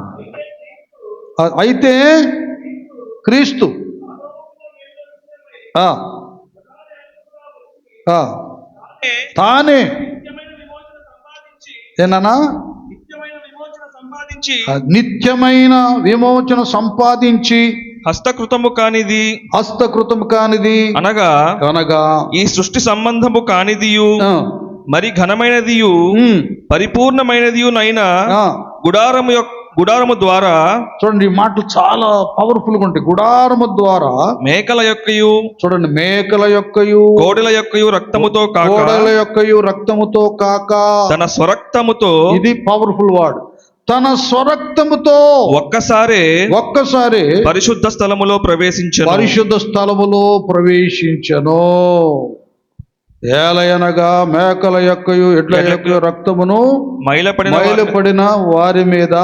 అయితే క్రీస్తు తానే ఏనా నిత్యమైన విమోచన సంపాదించి హస్తకృతము కానిది అనగా ఈ సృష్టి సంబంధము కానిదియు మరి ఘనమైనదియు పరిపూర్ణమైనదియు నైనా గుడారము ద్వారా, చూడండి ఈ మాటలు చాలా పవర్ఫుల్గా ఉంటాయి. గుడారము ద్వారా మేకల యొక్కయు, చూడండి మేకల యొక్కయు కోడెల యొక్కయు రక్తముతో కాక తన స్వరక్తముతో, ఇది పవర్ఫుల్ వర్డ్, తన స్వరక్తముతో ఒక్కసారి పరిశుద్ధ స్థలములో ప్రవేశించెను. ఏలయనగా మేకల యొక్కయు ఎడ్ల యొక్క రక్తమును మైలపడిన వారి మీద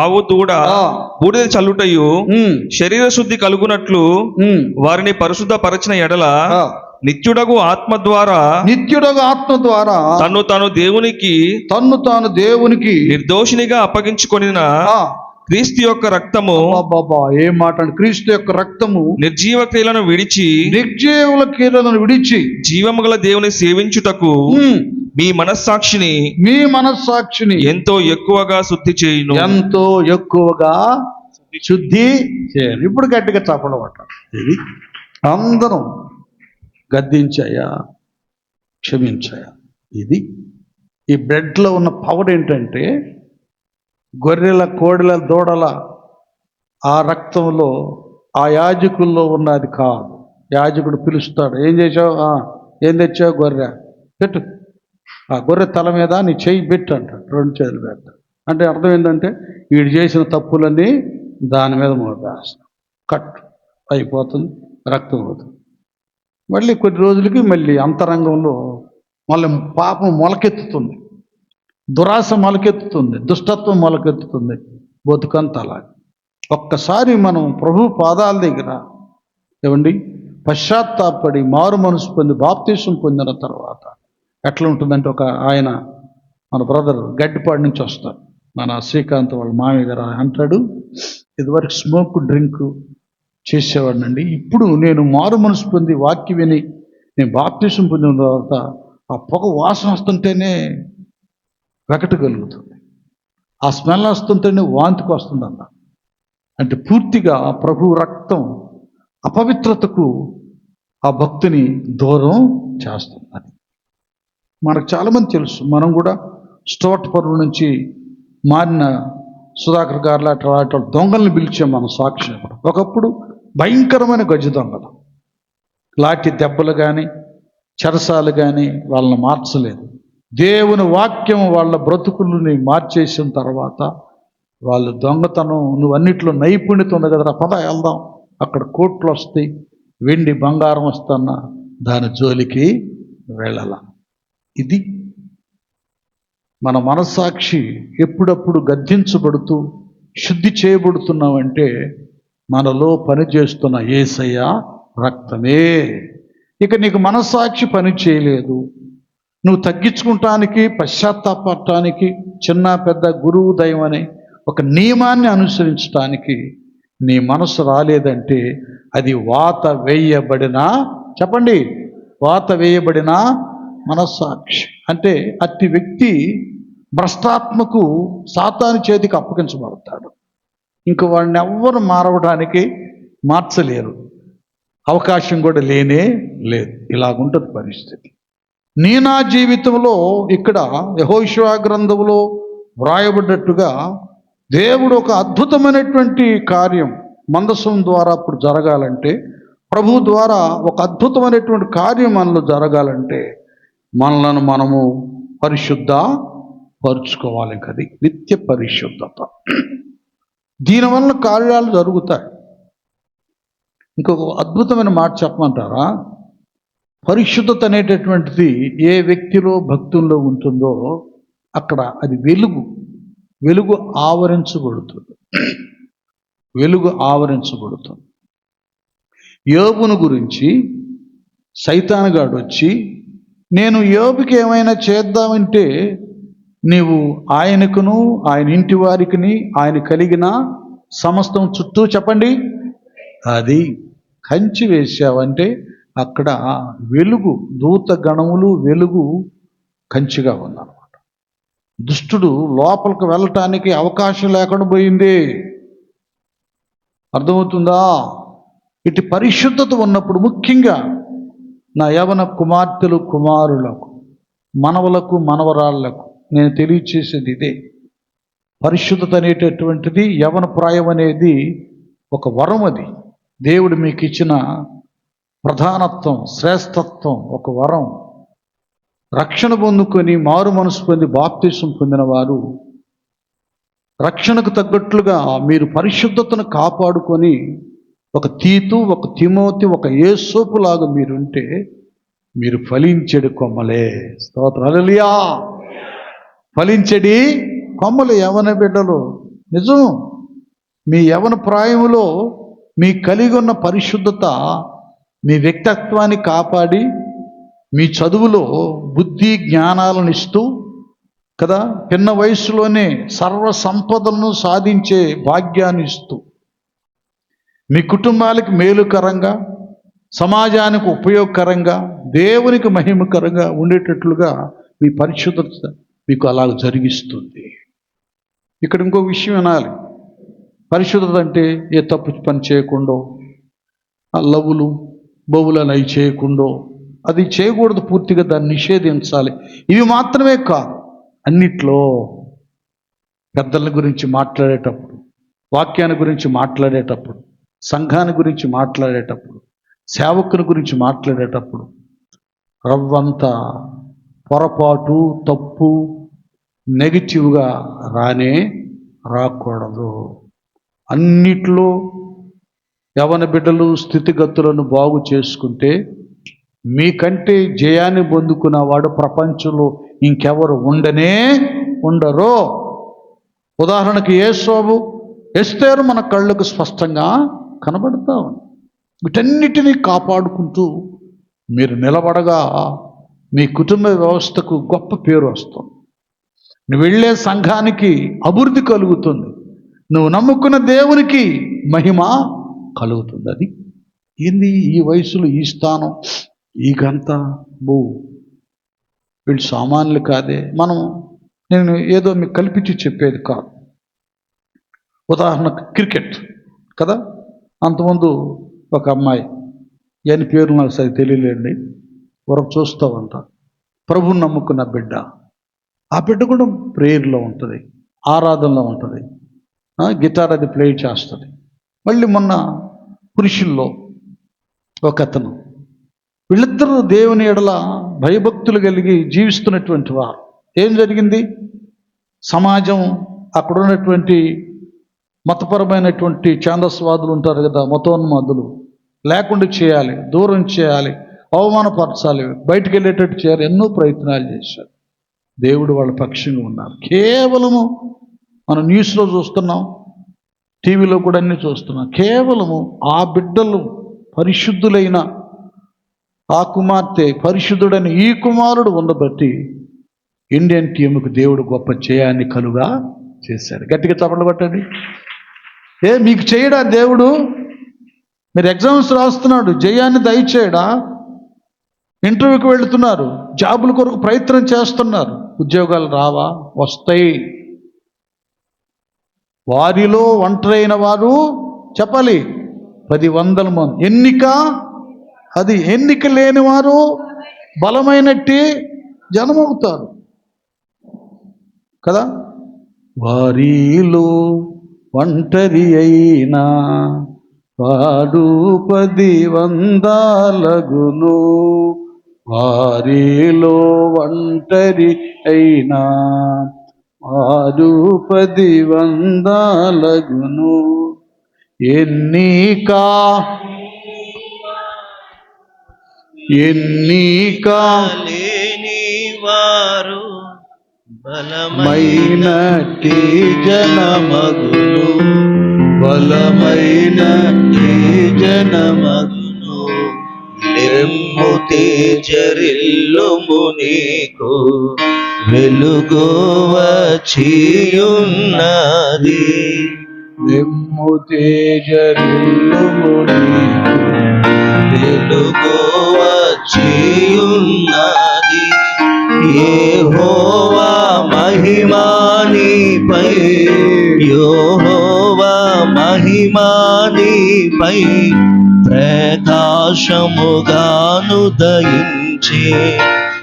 ఆవు దూడ బూడిద చల్లుటయు శరీర శుద్ధి కలుగునట్లు వారిని పరిశుద్ధ పరచిన ఎడల నిత్యుడగు ఆత్మ ద్వారా తన్ను తాను దేవునికి నిర్దోషినిగా అప్పగించుకొనిన క్రీస్తు యొక్క రక్తము, ఏం మాట, క్రీస్తు యొక్క రక్తము నిర్జీవ క్రియలను విడిచి జీవము గల దేవుని సేవించుటకు మీ మనస్సాక్షిని ఎంతో ఎక్కువగా శుద్ధి చేయును. ఇప్పుడు గట్టిగా చప్పడమాట. ఇది అందరం గద్దించాయా, క్షమించాయా. ఇది ఈ బ్లడ్లో ఉన్న పవర్ ఏంటంటే గొర్రెల కోడెల దూడల ఆ రక్తంలో ఆ యాజకుల్లో ఉన్నది కాదు. యాజకుడు పిలుస్తాడు, ఏం చేసావు, ఏం తెచ్చావు, గొర్రె పెట్టు, ఆ గొర్రె తల మీద నీ చెయ్యి పెట్టు అంటాడు. 2 చేతులు పెడతాడు. అంటే అర్థం ఏంటంటే వీడు చేసిన తప్పులన్నీ దాని మీద మోపేస్తాం, కట్ అయిపోతుంది, రక్తం అవుతుంది. మళ్ళీ కొన్ని రోజులకి మళ్ళీ అంతరంగంలో మళ్ళీ పాపం మొలకెత్తుతుంది, దురాశ మొలకెత్తుతుంది, దుష్టత్వం మొలకెత్తుతుంది, బతుకంత అలా. ఒక్కసారి మనం ప్రభు పాదాల దగ్గర ఏమండి పశ్చాత్తాపడి మారు మనసు పొంది బాప్తీసం పొందిన తర్వాత ఎట్లా ఉంటుందంటే, ఒక ఆయన మన బ్రదర్ గడ్డిపాడు నుంచి వస్తారు, మన శ్రీకాంత్ వాళ్ళ మామయ్య గారు అంటాడు, ఇదివరకు స్మోక్ డ్రింక్ చేసేవాడినండి, ఇప్పుడు నేను మారు మనసు పొంది వాక్యం విని నేను బాప్తీసం పొందిన తర్వాత ఆ పొగ వాసన వస్తుంటేనే వెకటగలుగుతుంది, ఆ స్మెల్ వస్తుంటేనే వాంతికి వస్తుంది అన్న. అంటే పూర్తిగా ప్రభు రక్తం అపవిత్రతకు ఆ భక్తిని దూరం చేస్తుంది. అది మనకు చాలామంది తెలుసు. మనం కూడా స్టోట్పురం నుంచి మారిన సుధాకర్ గారు లాంటి దొంగల్ని పిలిచాం మన సాక్షి. ఒకప్పుడు భయంకరమైన గజ్జి దొంగలు, లాఠీ దెబ్బలు కానీ చెరసాలు కానీ వాళ్ళని మార్చలేదు. దేవుని వాక్యం వాళ్ళ బ్రతుకులని మార్చేసిన తర్వాత వాళ్ళు దొంగతనం, నువ్వు అన్నిట్లో నైపుణ్యత ఉంది కదరా, పద వెళ్దాం, అక్కడ కోట్లు వస్తాయి, వెండి బంగారం వస్తున్నా దాని జోలికి వెళ్ళాల. ఇది మన మనస్సాక్షి ఎప్పుడప్పుడు గద్దించబడుతూ శుద్ధి చేయబడుతున్నామంటే మనలో పనిచేస్తున్న యేసయ్య రక్తమే. ఇక నీకు మనస్సాక్షి పని చేయలేదు, నువ్వు తగ్గించుకుంటానికి, పశ్చాత్తాపడటానికి, చిన్న పెద్ద గురువు దైవం అనే ఒక నియమాన్ని అనుసరించడానికి నీ మనసు రాలేదంటే అది వాత వేయబడిన, చెప్పండి, వాత వేయబడిన మనస్సాక్షి. అంటే అట్టి వ్యక్తి భ్రష్టాత్మకు సాతాను చేతికి అప్పగించబడతాడు. ఇంక వాడిని ఎవ్వరు మార్చలేరు, అవకాశం కూడా లేనే లేదు. ఇలాగుంటుంది పరిస్థితి. నా జీవితంలో ఇక్కడ యెహోషువ గ్రంథంలో వ్రాయబడ్డట్టుగా దేవుడు ఒక అద్భుతమైనటువంటి కార్యం మందసం ద్వారా అప్పుడు జరగాలంటే, ప్రభు ద్వారా ఒక అద్భుతమైనటువంటి కార్యం మనలో జరగాలంటే మనలను మనము పరుచుకోవాలి. అది నిత్య పరిశుద్ధత. దీనివల్ల కార్యాలు జరుగుతాయి. ఇంకొక అద్భుతమైన మాట చెప్పమంటారా? పరిశుద్ధత అనేటటువంటిది ఏ వ్యక్తిలో, భక్తుల్లో ఉంటుందో అక్కడ అది వెలుగు ఆవరించబడుతుంది. యోబును గురించి సైతానుగాడు వచ్చి, నేను యోబుకి ఏమైనా చేద్దామంటే నీవు ఆయనకును, ఆయన ఇంటి వారికిని, ఆయన కలిగిన సమస్తం చుట్టూ, చెప్పండి, అది కంచి వేసావంటే అక్కడ వెలుగు, దూత గణములు వెలుగు కంచిగా ఉందన్నమాట. దుష్టుడు లోపలికి వెళ్ళటానికి అవకాశం లేకుండా పోయింది. అర్థమవుతుందా? ఇటు పరిశుద్ధత ఉన్నప్పుడు, ముఖ్యంగా నా యవన కుమార్తెలు, కుమారులకు, మనవలకు, మనవరాళ్లకు నేను తెలియచేసేది ఇదే. పరిశుద్ధత అనేటటువంటిది, యవన ప్రాయం అనేది ఒక వరం. అది దేవుడు మీకు ఇచ్చిన ప్రధానత్వం, శ్రేష్టత్వం, ఒక వరం. రక్షణ పొందుకొని మారు మనసు పొంది బాప్తిసం పొందిన వారు రక్షణకు తగ్గట్లుగా మీరు పరిశుద్ధతను కాపాడుకొని ఒక తీతు, ఒక తిమోతి, ఒక యేసోపులాగా మీరుంటే మీరు ఫలించెడు కొమ్మలే. స్తోత్రం, హల్లెలూయా. ఫలించెడి కొమ్మలు యవన బిడ్డలు. నిజం, మీ యవన ప్రాయములో మీ కలిగి ఉన్న పరిశుద్ధత మీ వ్యక్తిత్వాన్ని కాపాడి, మీ చదువులో బుద్ధి జ్ఞానాలను ఇస్తూ కదా, చిన్న వయసులోనే సర్వ సంపదలను సాధించే భాగ్యాన్ని ఇస్తూ, మీ కుటుంబాలకు మేలుకరంగా, సమాజానికి ఉపయోగకరంగా, దేవునికి మహిమకరంగా ఉండేటట్లుగా మీ పరిశుద్ధత మీకు అలా జరిగిస్తుంది. ఇక్కడ ఇంకో విషయం వినాలి. పరిశుద్ధత అంటే ఏ తప్పు పని చేయకుండా, లవ్వులు బొవ్వులను అవి చేయకుండా, అది చేయకూడదు. పూర్తిగా దాన్ని నిషేధించాలి. ఇవి మాత్రమే కాదు, అన్నిట్లో పెద్దల గురించి మాట్లాడేటప్పుడు, వాక్యాన్ని గురించి మాట్లాడేటప్పుడు, సంఘాన్ని గురించి మాట్లాడేటప్పుడు, సేవకుని గురించి మాట్లాడేటప్పుడు రవ్వంత పొరపాటు, తప్పు, నెగిటివ్గా రాకూడదు. అన్నిట్లో యవన బిడ్డలు స్థితిగతులను బాగు చేసుకుంటే మీకంటే జయాన్ని పొందుకున్నవాడు ప్రపంచంలో ఇంకెవరు ఉండరో. ఉదాహరణకి యేసోబు, ఎస్తేరు మన కళ్ళకు స్పష్టంగా కనబడతా ఉంది. వీటన్నిటినీ కాపాడుకుంటూ మీరు నిలబడగా మీ కుటుంబ వ్యవస్థకు గొప్ప పేరు వస్తుంది. నువ్వు వెళ్ళే సంఘానికి అభివృద్ధి కలుగుతుంది. నువ్వు నమ్ముకున్న దేవునికి మహిమ కలుగుతుంది. అది ఏంది ఈ వయసులో ఈ స్థానం, ఈ గంత, వీళ్ళు సామాన్యులు కాదే. నేను ఏదో మీకు కల్పించి చెప్పేది కాదు. ఉదాహరణకు క్రికెట్ కదా, అంతకుముందు ఒక అమ్మాయి, అని పేరు నాకు సరి తెలియలేండి, వరకు చూస్తావంట, ప్రభువుని నమ్ముకున్న బిడ్డ. ఆ బిడ్డ కూడా ప్రేయర్లో ఉంటుంది, ఆరాధనలో ఉంటుంది, గిటార్ అది ప్లే చేస్తుంది. మళ్ళీ మొన్న పురుషుల్లో ఒక అతను, వీళ్ళిద్దరూ దేవుని ఎడల భయభక్తులు కలిగి జీవిస్తున్నటువంటి వారు. ఏం జరిగింది? సమాజం, అక్కడ ఉన్నటువంటి మతపరమైనటువంటి ఛాందస్వాదులు ఉంటారు కదా, మతోన్మాదులు లేకుండా చేయాలి, దూరం చేయాలి, అవమానపరచాలి, బయటికి వెళ్ళేటట్టు చేయాలి, ఎన్నో ప్రయత్నాలు చేశారు. దేవుడు వాళ్ళ పక్షంగా ఉన్నారు. కేవలము మనం న్యూస్లో చూస్తున్నాం, టీవీలో కూడా అన్నీ చూస్తున్నాం. కేవలము ఆ బిడ్డలు పరిశుద్ధులైన ఆ కుమార్తె పరిశుద్ధుడని ఈ కుమారుడు ఉండబట్టి ఇండియన్ టీముకు దేవుడు గొప్ప జయాన్ని కలుగా చేశాడు. గట్టిగా చప్పట్లు కొట్టండి. మీకు చేయడా దేవుడు? మీరు ఎగ్జామ్స్ రాస్తున్నాడు, జయాన్ని దయచేయడా? ఇంటర్వ్యూకి వెళుతున్నారు, జాబుల కొరకు ప్రయత్నం చేస్తున్నారు, ఉద్యోగాలు రావా? వస్తాయి. వారిలో ఒంటరైన వారు చెప్పాలి 10,000 మంది. ఎన్నిక, అది ఎన్నిక లేని వారు బలమైనట్టి జనమవుతారు కదా. వారిలో ఒంటరి అయినా వాడు 10,000 వారిలో ఒంటరి అయినా వాడు 10,000 ఎన్నిక లేని వారు బలమైనట్టి జనమగును, బలమైనట్టి జనమగును. నిమ్ము తేజరిల్లుము నీకు వెలుగు వచ్చియున్నది. నిమ్ము తేజరిల్లుము నీకు వెలుగు వచ్చియున్నది. యెహోవా మహిమా నీపై, యెహోవా మహిమా నీపై ప్రకాశముగాను దయించే,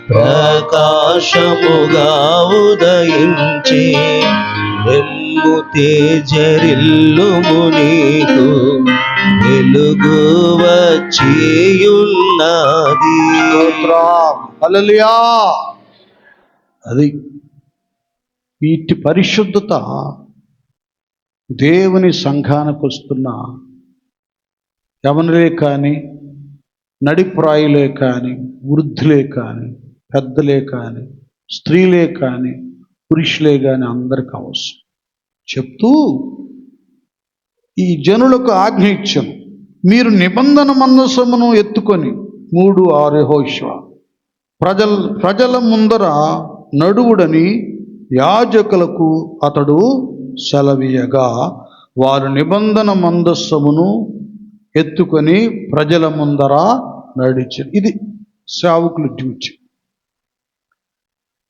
ప్రకాశముగా ఉదయించే. వెమ్ము తేజరిల్లుము నీకు వెలుగు వచ్చియున్నది. హల్లెలూయా. అది వీటి పరిశుద్ధత దేవుని సంఘానికి వస్తున్న యవనులే కానీ, నడిప్రాయులే కానీ, వృద్ధులే కానీ, పెద్దలే కానీ, స్త్రీలే కానీ, పురుషులే కానీ అందరికి అవసరం చెప్తూ ఈ జనులకు ఆజ్ఞ ఇచ్చాను, మీరు నిబంధన మందసమును ఎత్తుకొని 3:6 యెహోషువ ప్రజల ముందర నడువుడని యాజకులకు అతడు సెలవీయగా, వారు నిబంధన మందస్సమును ఎత్తుకొని ప్రజల ముందర నడిచారు. ఇది సేవకుల డ్యూటీ.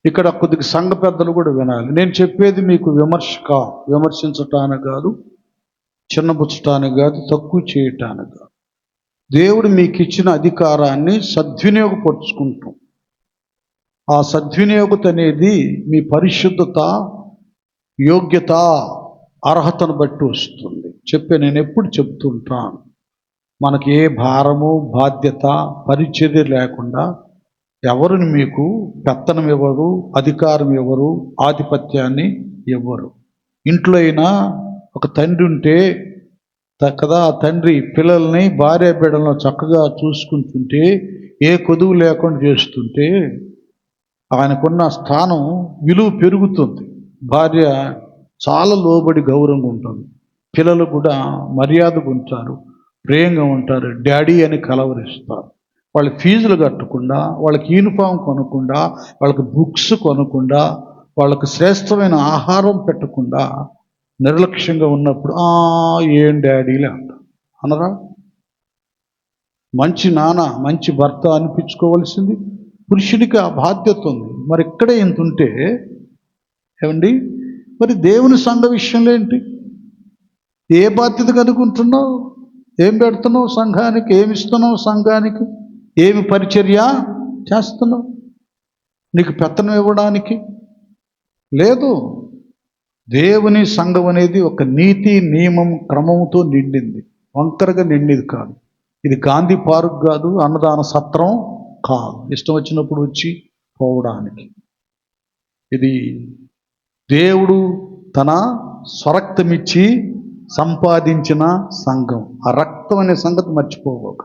ఇక్కడ కొద్దిగా సంఘ పెద్దలు కూడా వినాలి. నేను చెప్పేది మీకు విమర్శించటానికి కాదు, చిన్నబుచ్చటానికి కాదు, తక్కువ చేయటానికి కాదు. దేవుడు మీకు ఇచ్చిన అధికారాన్ని సద్వినియోగపరుచుకుంటాం. ఆ సద్వినియోగత అనేది మీ పరిశుద్ధత, యోగ్యత, అర్హతను బట్టి వస్తుంది. నేను ఎప్పుడు చెప్తుంటాను, మనకి ఏ భారము, బాధ్యత, పరిచర్య లేకుండా ఎవరిని మీకు పెత్తనం ఇవ్వరు, అధికారం ఇవ్వరు, ఆధిపత్యాన్ని ఇవ్వరు. ఇంట్లో అయినా ఒక తండ్రి ఉంటే కదా, ఆ తండ్రి పిల్లల్ని భార్య బిడ్డలను చక్కగా చూసుకుంటుంటే, ఏ కొదువు లేకుండా చేస్తుంటే ఆయనకున్న స్థానం, విలువ పెరుగుతుంది. భార్య చాలా లోబడి గౌరవంగా ఉంటుంది, పిల్లలు కూడా మర్యాదగా ఉంటారు, ప్రేమగా ఉంటారు, డాడీ అని కలవరిస్తారు. వాళ్ళ ఫీజులు కట్టకుండా, వాళ్ళకి యూనిఫామ్ కొనకుండా, వాళ్ళకి బుక్స్ కొనకుండా, వాళ్ళకు శ్రేష్టమైన ఆహారం పెట్టకుండా నిర్లక్ష్యంగా ఉన్నప్పుడు ఏం డాడీలే అంటారు, అనరా? మంచి నాన్న, మంచి భర్త అనిపించుకోవాల్సింది పురుషుడికి ఆ బాధ్యత ఉంది. మరి ఇక్కడే ఎంత ఉంటే ఏమండి, మరి దేవుని సంఘ విషయంలో ఏంటి? ఏ బాధ్యత కనుకుంటున్నావు? ఏం పెడుతున్నావు సంఘానికి? ఏమి ఇస్తున్నావు సంఘానికి? ఏమి పరిచర్య చేస్తున్నావు? నీకు పెత్తనం ఇవ్వడానికి లేదు. దేవుని సంఘం అనేది ఒక నీతి, నియమం, క్రమంతో నిండింది, వంకరగా నిండిది కాదు. ఇది గాంధీ పార్క్ కాదు, అన్నదాన సత్రం కాదు, ఇష్టం వచ్చినప్పుడు వచ్చి పోవడానికి. ఇది దేవుడు తన స్వరక్తమిచ్చి సంపాదించిన సంఘం. ఆ రక్తం అనే సంగతి మర్చిపోక.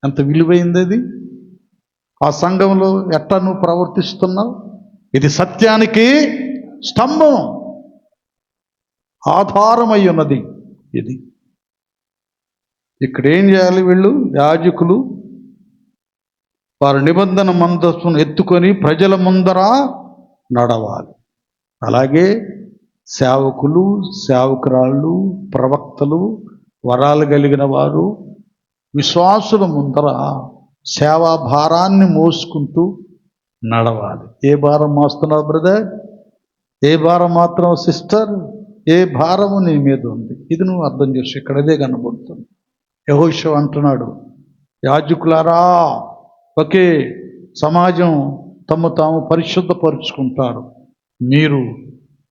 ఎంత విలువైంది అది. ఆ సంఘంలో ఎట్లా నువ్వు ప్రవర్తిస్తున్నావు? ఇది సత్యానికి స్తంభం, ఆధారమై ఉన్నది. ఇది ఇక్కడ ఏం చేయాలి? వీళ్ళు యాజకులు వారు నిబంధన మందస్సును ఎత్తుకొని ప్రజల ముందర నడవాలి. అలాగే సేవకులు, సేవకురాళ్ళు, ప్రవక్తలు, వరాలు కలిగిన వారు విశ్వాసుల ముందర సేవా భారాన్ని మోసుకుంటూ నడవాలి. ఏ భారం మోస్తున్నావు బ్రదర్? ఏ భారం మాత్రం సిస్టర్? ఏ భారము నీ మీద ఉంది? ఇది నువ్వు అర్థం చేసి ఇక్కడ అదే కనబడుతుంది. యెహోషువ అంటున్నాడు, యాజకులారా, ఒకే సమాజం తమ తాము పరిశుద్ధపరుచుకుంటారు, మీరు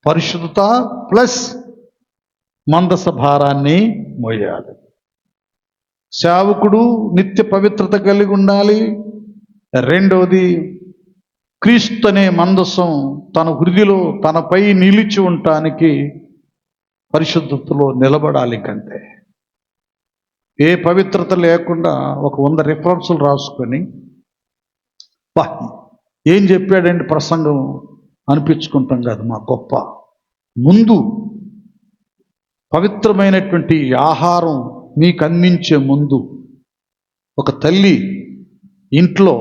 పరిశుద్ధత ప్లస్ మందస భారాన్ని మోయాలి. సేవకుడు నిత్య పవిత్రత కలిగి ఉండాలి. రెండవది, క్రీస్తు అనే మందసం తన హృదిలో తనపై నిలిచి ఉండటానికి పరిశుద్ధతలో నిలబడాలి. కంటే ఏ పవిత్రత లేకుండా ఒక 100 రిఫరెన్సులు రాసుకొని ఏం చెప్పాడండి ప్రసంగం అనిపించుకుంటాం కాదు. మా గొప్ప ముందు పవిత్రమైనటువంటి ఆహారం మీకు అందించే ముందు ఒక తల్లి ఇంట్లో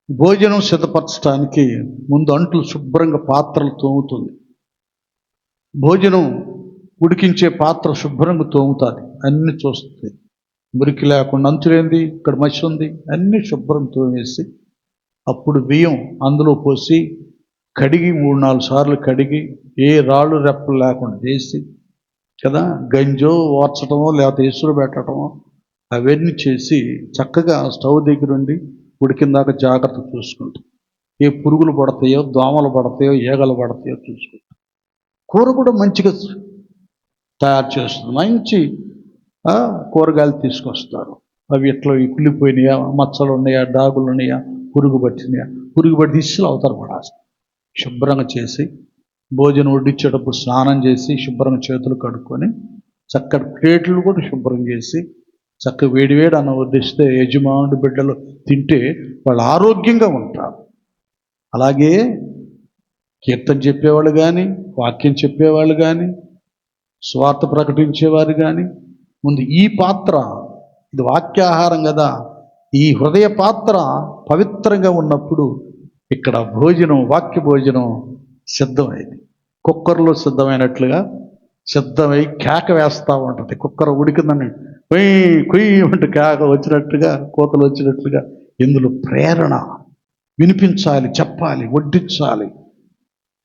భోజనం సిద్ధపరచడానికి ముందు అంట్లు శుభ్రంగా పాత్రలు తోముతుంది. భోజనం ఉడికించే పాత్ర శుభ్రంగా తోముతుంది, అన్ని చూస్తుంది. మురికి లేకుండా అంచులేంది, ఇక్కడ మసి ఉంది, అన్నీ శుభ్రం తోమేసి అప్పుడు బియ్యం అందులో పోసి కడిగి 3-4 సార్లు కడిగి ఏ రాళ్ళు రెప్పలు లేకుండా చేసి కదా, గంజో ఓర్చడమో లేకపోతే ఇసురు పెట్టడమో అవన్నీ చేసి చక్కగా స్టవ్ దగ్గర ఉండి ఉడికిందాక జాగ్రత్త చూసుకుంటాం. ఏ పురుగులు పడతాయో, దోమలు పడతాయో, ఈగలు పడతాయో చూసుకుంటాం. కూర కూడా మంచిగా తయారు చేస్తుంది. మంచి కూరగాయలు తీసుకొస్తారు. అవి ఎట్లా కుళ్ళిపోయినాయా, మచ్చలు ఉన్నాయా, డాగులు ఉన్నాయా, పురుగు పట్టినాయా, పురుగు పట్టి ఇసులు అవతల పడాల్సి శుభ్రంగా చేసి భోజనం వడ్డించేటప్పుడు స్నానం చేసి శుభ్రంగా చేతులు కడుక్కొని చక్కటి ప్లేట్లు కూడా శుభ్రం చేసి చక్కగా వేడివేడి అన్నం వడ్డిస్తే యజమానుడి బిడ్డలు తింటే వాళ్ళు ఆరోగ్యంగా ఉంటారు. అలాగే కీర్తన చెప్పేవాళ్ళు కానీ, వాక్యం చెప్పేవాళ్ళు కానీ, స్వార్థ ప్రకటించేవారు కానీ ముందు ఈ పాత్ర, ఇది వాక్యాహారం కదా, ఈ హృదయ పాత్ర పవిత్రంగా ఉన్నప్పుడు ఇక్కడ భోజనం, వాక్య భోజనం సిద్ధమైంది. కుక్కర్లో సిద్ధమైనట్లుగా సిద్ధమై కేక వేస్తూ ఉంటుంది. కుక్కర్ ఉడికిందని కొయ్యి కొయ్యి అంటే కేక వచ్చినట్టుగా, కోతలు వచ్చినట్లుగా ఇందులో ప్రేరణ వినిపించాలి, చెప్పాలి, వడ్డించాలి.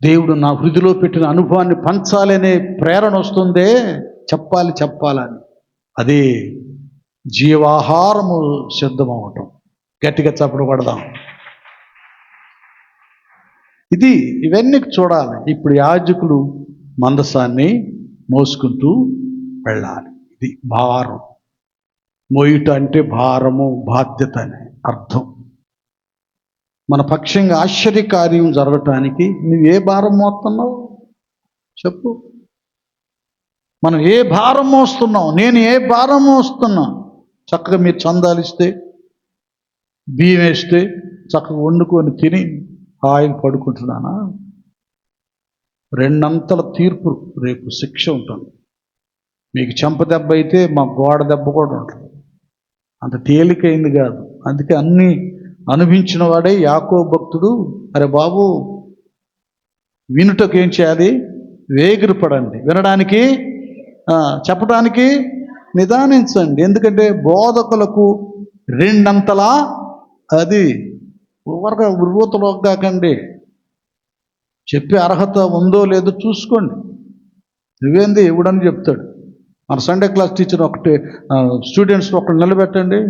దేవుడు నా హృదిలో పెట్టిన అనుభవాన్ని పంచాలి అనే ప్రేరణ వస్తుందే, చెప్పాలని. అదే జీవాహారము సిద్ధమవటం. గట్టిగా చప్పుడు పడదాం. ఇవన్నీ చూడాలి. ఇప్పుడు యాజకులు మందసాన్ని మోసుకుంటూ వెళ్ళాలి. ఇది భారం. మోయుట అంటే భారము, బాధ్యత అనే అర్థం. మన పక్షంగా ఆశ్చర్యకార్యం జరగటానికి నువ్వు ఏ భారం మోస్తున్నావు చెప్పు. మనం ఏ భారం మోస్తున్నాం? నేను ఏ భారం మోస్తున్నా? చక్కగా మీరు చందాలు ఇస్తే, బియ్యం వేస్తే చక్కగా వండుకొని తిని హాయిగా పడుకుంటున్నానా? 2 అంతల తీర్పు రేపు శిక్ష ఉంటుంది. మీకు చెంప దెబ్బ అయితే మా గోడ దెబ్బ కూడా ఉంటుంది. అంత తేలికైంది కాదు. అందుకే అన్నీ అనుభవించిన వాడే యాకోబు భక్తుడు, అరే బాబు వినుటకు ఏం చేయాలి? వేగిరపడండి. వినడానికి, చెప్పడానికి నిదానించండి. ఎందుకంటే బోధకులకు 2 అంతలా అది ఊరగా ఉర్వతలో కాకండి. చెప్పే అర్హత ఉందో లేదో చూసుకోండి. నువ్వేంది ఎవడని చెప్తాడు. మన సండే క్లాస్ టీచర్ ఒకటి స్టూడెంట్స్ ఒకటి నిలబెట్టండి,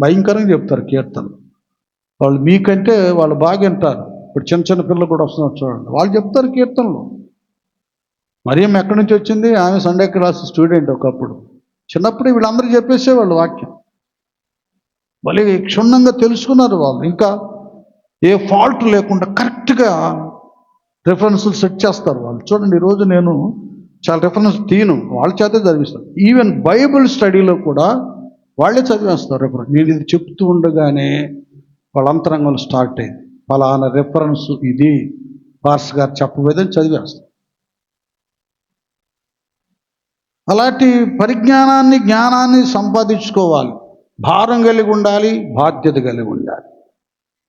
భయంకరంగా చెప్తారు కీర్తనలు. వాళ్ళు మీకంటే వాళ్ళు బాగా వింటారు. ఇప్పుడు చిన్న పిల్లలు కూడా వస్తున్నారు చూడండి, వాళ్ళు చెప్తారు కీర్తనలు. మరియమ్మ ఎక్కడి నుంచి వచ్చింది? ఆమె సండే క్లాస్ స్టూడెంట్ ఒకప్పుడు. చిన్నప్పుడు వీళ్ళందరూ చెప్పేసేవాళ్ళు వాక్యం. మళ్ళీ క్షుణ్ణంగా తెలుసుకున్నారు వాళ్ళు. ఇంకా ఏ ఫాల్ట్ లేకుండా కరెక్ట్గా రెఫరెన్సులు సెట్ చేస్తారు వాళ్ళు. చూడండి, ఈరోజు నేను చాలా రెఫరెన్స్ తీయను, వాళ్ళ చేతే చదివిస్తాను. ఈవెన్ బైబిల్ స్టడీలో కూడా వాళ్ళే చదివేస్తారు రెఫరెన్స్. నేను ఇది చెప్తూ ఉండగానే వాళ్ళ అంతరంగంలో స్టార్ట్ అయింది. ఫలానా రెఫరెన్స్ ఇది పార్స్ గారు చెప్పబోదని చదివేస్తారు. అలాంటి జ్ఞానాన్ని సంపాదించుకోవాలి. భారం కలిగి ఉండాలి, బాధ్యత కలిగి ఉండాలి.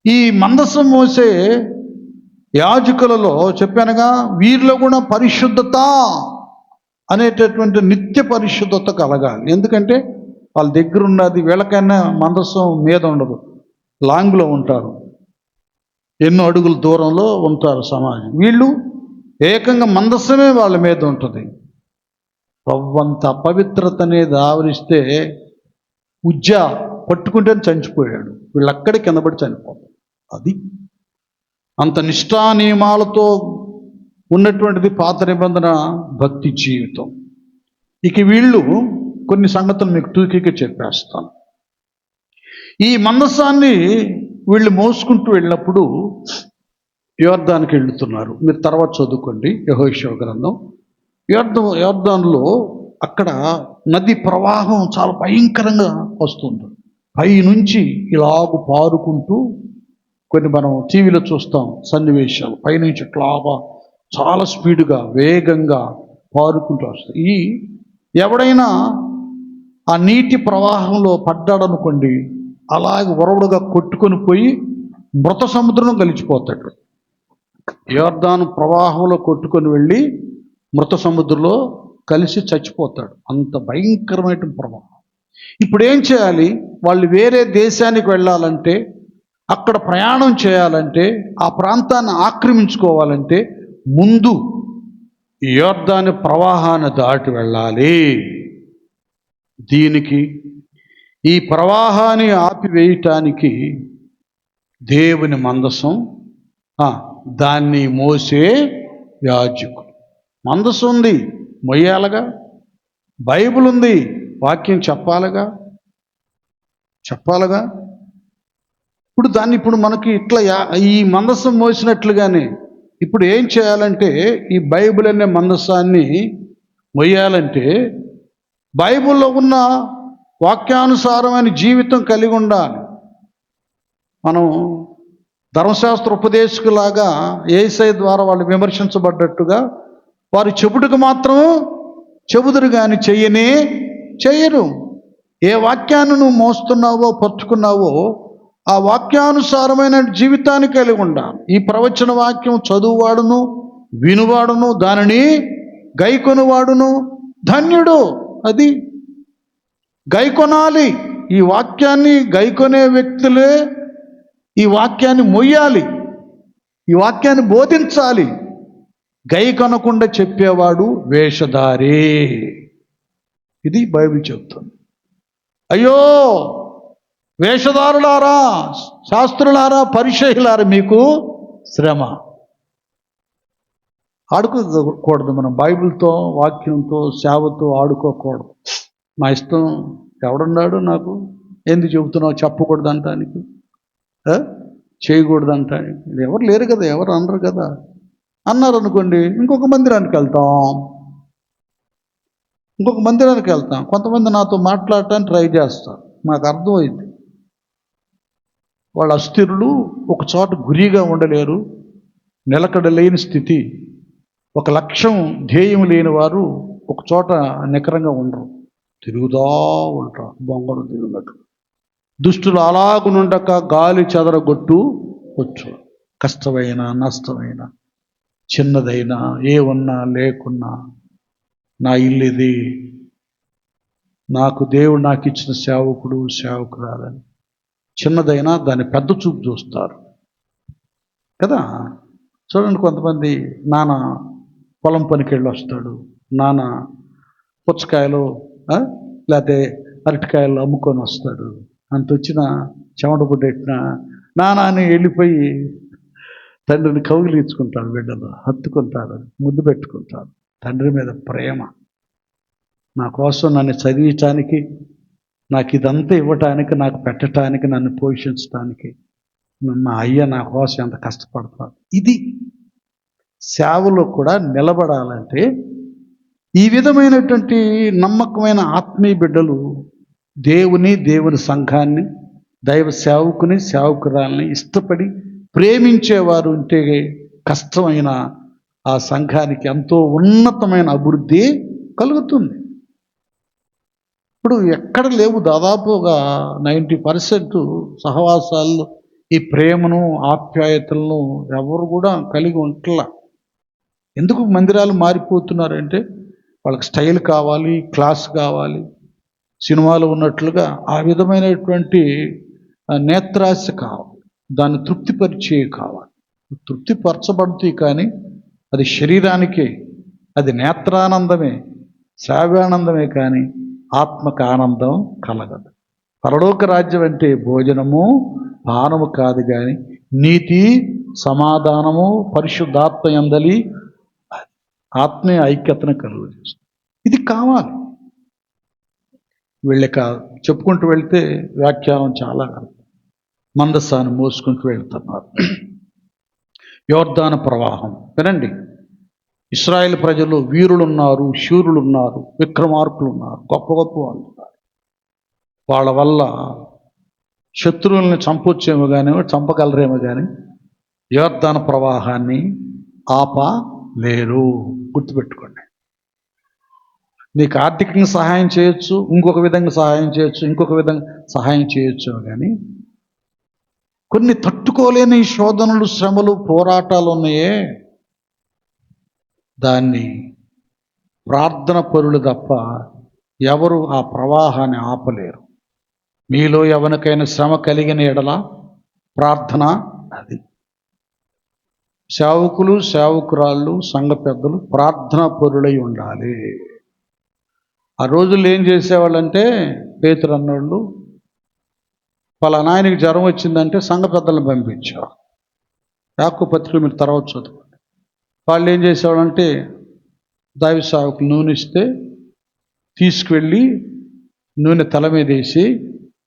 ఈ మందసం మోసే యాజకులలో చెప్పానుగా, వీరిలో కూడా పరిశుద్ధత అనేటటువంటి నిత్య పరిశుద్ధత కలగాలి. ఎందుకంటే వాళ్ళ దగ్గర ఉన్నది, వీళ్ళకైనా మందసం మీద ఉండదు, లాంగ్లో ఉంటారు, ఎన్నో అడుగుల దూరంలో ఉంటారు సమాజం. వీళ్ళు ఏకంగా మందసమే వాళ్ళ మీద ఉంటుంది. రవ్వంత అపవిత్రత అనేది ఆవరిస్తే ఉజ్జా పట్టుకుంటే చనిపోయాడు, వీళ్ళు అక్కడే కిందపడి చనిపోతారు. అది అంత నిష్ఠా నియమాలతో ఉన్నటువంటిది పాత నిబంధన భక్తి జీవితం. ఇక వీళ్ళు కొన్ని సంగతులు మీకు టూకీగా చెప్పేస్తాను. ఈ మందసాన్ని వీళ్ళు మోసుకుంటూ వెళ్ళినప్పుడు యోర్దానికి వెళ్తున్నారు. మీరు తర్వాత చదువుకోండి యెహోషువ గ్రంథం. యోర్దానులో అక్కడ నది ప్రవాహం చాలా భయంకరంగా వస్తుంది. పైనుంచి ఇలాగ పారుకుంటూ, కొన్ని మనం టీవీలో చూస్తాం సన్నివేశాలు, పైనుంచి ఇట్లాగా చాలా స్పీడ్గా వేగంగా పారుకుంటూ వస్తాయి. ఎవడైనా ఆ నీటి ప్రవాహంలో పడ్డాడనుకోండి, అలాగే వరవడుగా కొట్టుకొని పోయి మృత సముద్రంలో కలిసిపోతాడు. యోర్దాను ప్రవాహంలో కొట్టుకొని వెళ్ళి మృత సముద్రంలో కలిసి చచ్చిపోతాడు. అంత భయంకరమైన ప్రవాహం. ఇప్పుడు ఏం చేయాలి? వాళ్ళు వేరే దేశానికి వెళ్ళాలంటే, అక్కడ ప్రయాణం చేయాలంటే, ఆ ప్రాంతాన్ని ఆక్రమించుకోవాలంటే ముందు యోర్దాను ప్రవాహాన్ని దాటి వెళ్ళాలి. దీనికి ఈ ప్రవాహాన్ని ఆపివేయటానికి దేవుని మందసం, దాన్ని మోసే యాజకుడు. మందసం ఉంది, మొయ్యాలగా. బైబిల్ ఉంది, వాక్యం చెప్పాలిగా. ఇప్పుడు మనకి ఇట్లా ఈ మందసం మోసినట్లుగానే ఇప్పుడు ఏం చేయాలంటే, ఈ బైబిల్ అనే మందసాన్ని మొయ్యాలంటే బైబిల్లో ఉన్న వాక్యానుసారమైన జీవితం కలిగి ఉండాలి. మనం ధర్మశాస్త్ర ఉపదేశకులాగా యేసయ్య ద్వారా వాళ్ళు విమర్శించబడ్డట్టుగా వారు చెబుటకు మాత్రం చెబుదురు కానీ చెయ్యరు. ఏ వాక్యాన్ని నువ్వు మోస్తున్నావో పట్టుకున్నావో ఆ వాక్యానుసారమైన జీవితాన్ని కలిగి ఉండాలి. ఈ ప్రవచన వాక్యం చదువువాడును వినువాడును దానిని గైకొనువాడును ధన్యుడు. అది గైకొనాలి. ఈ వాక్యాన్ని గైకొనే వ్యక్తులే ఈ వాక్యాన్ని మొయ్యాలి, ఈ వాక్యాన్ని బోధించాలి. గైకొనకుండా చెప్పేవాడు వేషధారే. ఇది బైబిల్ చెప్తుంది. అయ్యో వేషధారులారా, శాస్త్రులారా, పరిచయులారా, మీకు శ్రమ. ఆడుకోకూడదు. మనం బైబిల్తో, వాక్యంతో, సేవతో ఆడుకోకూడదు. నా ఇష్టం, ఎవడున్నాడు నాకు, ఎందుకు చెబుతున్నావు, చెప్పకూడదు అంటానికి, చేయకూడదు అంటానికి ఎవరు లేరు కదా, ఎవరు అనరు కదా. అన్నారు అనుకోండి, ఇంకొక మందిరానికి వెళ్తాం. కొంతమంది నాతో మాట్లాడటానికి ట్రై చేస్తారు. నాకు అర్థమైంది, వాళ్ళ అస్థిరులు, ఒక చోట గురిగా ఉండలేరు, నిలకడ లేని స్థితి, ఒక లక్ష్యం ధ్యేయం లేని వారు ఒక చోట నికరంగా ఉండరు, తిరుగుతా ఉంటారు బొంగలు తిరిగినట్టు. దుష్టులు అలాగునుండక గాలి చెదరగొట్టు వచ్చు. కష్టమైన నష్టమైన చిన్నదైనా ఏ ఉన్నా లేకున్నా నా ఇల్లు ఇది, నాకు దేవుడు నాకు ఇచ్చిన సేవకురాలని చిన్నదైనా దాన్ని పెద్ద చూపు చూస్తారు కదా. చూడండి, కొంతమంది నాన్న పొలం పనికి వెళ్ళి వస్తాడు, నాన్న పుచ్చకాయలు లేకపోతే అరటికాయలు అమ్ముకొని వస్తాడు. అంత వచ్చిన చెమట పుట్టెట్టిన నాన్నని వెళ్ళిపోయి తండ్రిని కౌగిలించుకుంటాడు, బిడ్డలు హత్తుకుంటారు, ముద్దు పెట్టుకుంటారు. తండ్రి మీద ప్రేమ, నా కోసం నన్ను చదివించడానికి, నాకు ఇదంతా ఇవ్వటానికి, నాకు పెట్టడానికి, నన్ను పోషించడానికి మా అయ్య నా కోసం ఎంత కష్టపడతాడు. ఇది సేవలో కూడా నిలబడాలంటే ఈ విధమైనటువంటి నమ్మకమైన ఆత్మీయ బిడ్డలు దేవుని సంఘాన్ని, దైవ సేవకుని సేవకురాల్ని ఇష్టపడి ప్రేమించేవారు ఉంటే కష్టమైన ఆ సంఘానికి ఎంతో ఉన్నతమైన అభివృద్ధి కలుగుతుంది. ఇప్పుడు ఎక్కడ లేవు, దాదాపుగా 90% సహవాసాల్లో ఈ ప్రేమను ఆప్యాయతలను ఎవరు కూడా కలిగి ఉంటలా. ఎందుకు మందిరాలు మారిపోతున్నారంటే వాళ్ళకి స్టైల్ కావాలి, క్లాస్ కావాలి, సినిమాలో ఉన్నట్లుగా ఆ విధమైనటువంటి నేత్రాశ కావాలి, దాన్ని తృప్తిపరిచే కావాలి. తృప్తిపరచబడుతాయి కానీ అది శరీరానికే, అది నేత్రానందమే, శ్రావ్యానందమే కానీ ఆత్మకు ఆనందం కలగదు. పరలోక రాజ్యం అంటే భోజనము పానము కాదు కానీ నీతి, సమాధానము, పరిశుద్ధాత్మ యందలి ఆత్మీయ ఐక్యతను కలుగు చేస్తుంది. ఇది కావాలి. చెప్పుకుంటూ వెళ్తే వ్యాఖ్యానం చాలా మందసాన్ని మోసుకుంటూ వెళ్తున్నారు. యోర్దాను ప్రవాహం వినండి. ఇశ్రాయేల్ ప్రజలు వీరులు ఉన్నారు, శూరులు ఉన్నారు, విక్రమార్కులు ఉన్నారు, గొప్ప గొప్ప వాళ్ళు ఉన్నారు. వాళ్ళ వల్ల శత్రువుల్ని చంపొచ్చేమో కానీ చంపగలరేమో కానీ యోర్దాను ప్రవాహాన్ని ఆపలేరు. గుర్తుపెట్టుకోండి. నీకు ఆర్థికంగా సహాయం చేయొచ్చు, ఇంకొక విధంగా సహాయం చేయొచ్చు, ఇంకొక విధంగా సహాయం చేయొచ్చు కానీ కొన్ని తట్టుకోలేని శోధనలు, శ్రమలు, పోరాటాలు ఉన్నాయే, దాన్ని ప్రార్థన పరులు తప్ప ఎవరు ఆ ప్రవాహాన్ని ఆపలేరు. మీలో ఎవరికైనా శ్రమ కలిగిన ఎడల ప్రార్థన అది. సేవకులు, సేవకురాళ్ళు, సంఘ పెద్దలు ప్రార్థన పరులై ఉండాలి. ఆ రోజుల్లో ఏం చేసేవాళ్ళంటే పేతురు అన్నోళ్ళు పలానాయనకి జ్వరం వచ్చిందంటే సంఘ పెద్దలను పంపించారు. యాకోబు పత్రికలు మీరు తర్వాత చదువుకోండి. వాళ్ళు ఏం చేసేవాళ్ళంటే దైవ సేవకులు నూనె ఇస్తే తీసుకువెళ్ళి నూనె తల మీద వేసి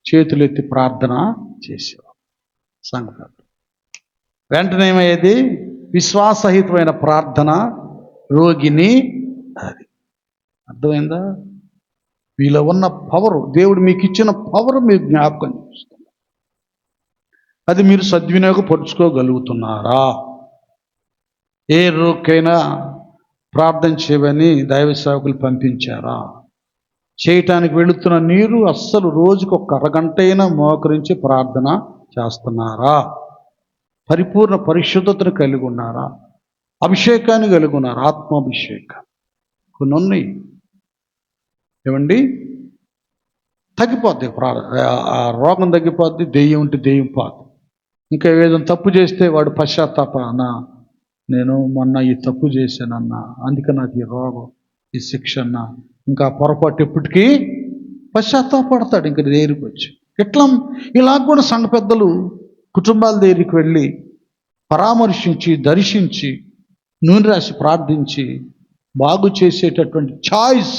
చేతులెత్తి ప్రార్థన చేసేవారు సంఘ పెద్దలు. వెంటనే ఏమయ్యేది? విశ్వాసహితమైన ప్రార్థన రోగిని. అది అర్థమైందా? వీళ్ళ ఉన్న పవరు, దేవుడు మీకు ఇచ్చిన పవర్ మీరు జ్ఞాపకం చేస్తున్నారు. అది మీరు సద్వినియోగపరుచుకోగలుగుతున్నారా? ఏ రోగికైనా ప్రార్థన చేయమని దైవ సేవకులు పంపించారా? చేయటానికి వెళుతున్న నీరు అస్సలు రోజుకు ఒక అరగంటైనా మోకరించి ప్రార్థన చేస్తున్నారా? పరిపూర్ణ పరిశుద్ధతను కలిగి ఉన్నారా? అభిషేకాన్ని కలిగి ఉన్నారా? ఆత్మాభిషేకం కొన్ని ఉన్నాయి. ఏమండి? తగ్గిపోద్ది, ఆ రోగం తగ్గిపోద్ది, దెయ్యం ఉంటే దెయ్యం పోద్ది. ఇంకా ఏదైనా తప్పు చేస్తే వాడు పశ్చాత్తాప, అన్నా నేను మొన్న ఈ తప్పు చేశానన్నా, అందుకే నాకు ఈ రోగం, ఈ శిక్ష అన్నా, ఇంకా పొరపాటు ఎప్పటికీ పశ్చాత్తాపడతాడు ఇంక దగ్గరికి వచ్చి. ఇలా కూడా సంఘ పెద్దలు కుటుంబాల దగ్గరికి వెళ్ళి పరామర్శించి, దర్శించి, నూనె రాసి ప్రార్థించి బాగు చేసేటటువంటి ఛాయిస్,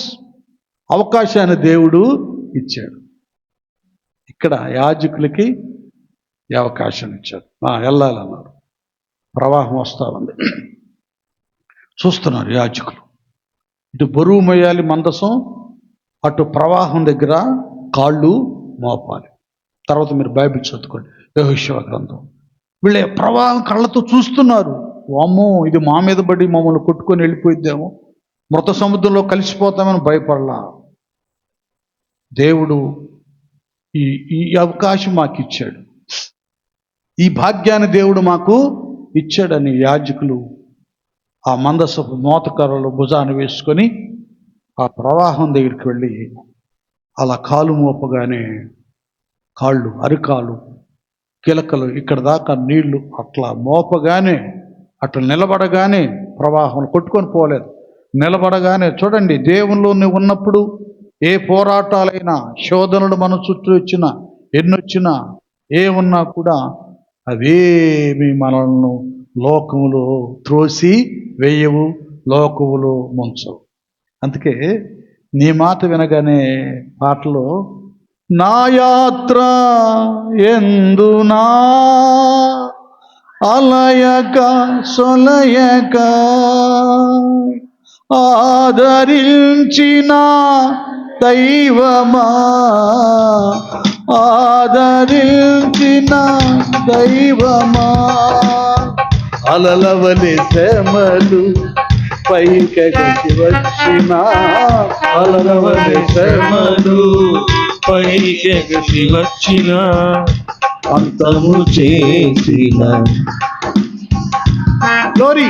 అవకాశాన్ని దేవుడు ఇచ్చాడు. ఇక్కడ యాజకులకి ఈ అవకాశం ఇచ్చాడు. వెళ్ళాలన్నారు. ప్రవాహం వస్తూ ఉంది. చూస్తున్నారు యాజకులు. ఇటు బరువు మొయ్యాలి మందసం, అటు ప్రవాహం దగ్గర కాళ్ళు మోపాలి. తర్వాత మీరు బైబిల్ చదువుకోండి, యెహోషువ గ్రంథం. వీళ్ళ ప్రవాహం కళ్ళతో చూస్తున్నారు. వామ్మో, ఇది మా మీద పడి మమ్మల్ని కొట్టుకొని వెళ్ళిపోయిద్దేమో, మృత సముద్రంలో కలిసిపోతామని భయపడలా. దేవుడు ఈ అవకాశం మాకు ఇచ్చాడు, ఈ భాగ్యాన్ని దేవుడు మాకు ఇచ్చాడని యాజకులు ఆ మందసపు మోతకర్రలు భుజాన్ని వేసుకొని ఆ ప్రవాహం దగ్గరికి వెళ్ళి అలా కాలు మోపగానే కాళ్ళు, అరికాలు, కిలకలు ఇక్కడ దాకా నీళ్లు అట్లా మోపగానే, అట్లా నిలబడగానే ప్రవాహం కొట్టుకొని పోలేదు. నిలబడగానే చూడండి, దేవునిలో ఉన్నప్పుడు ఏ పోరాటాలైనా, శోధనలు మన చుట్టూ వచ్చినా, ఎన్నొచ్చినా, ఏమున్నా కూడా అవేమి మనల్ని లోకములో త్రోసి వేయవు, లోకములో ముంచవు. అందుకే నీ మాట వినగానే పాటలో నా యాత్ర ఎందునా అలయక సొలయక ఆదరించిన దైవమా, ఆదరించిన దైవమా, అలలవలి శ్రమలు పైకెగసి వచ్చిన, అలలవలి శ్రమలు పైకెగసి వచ్చిన అంతము చేసిన గ్లోరీ.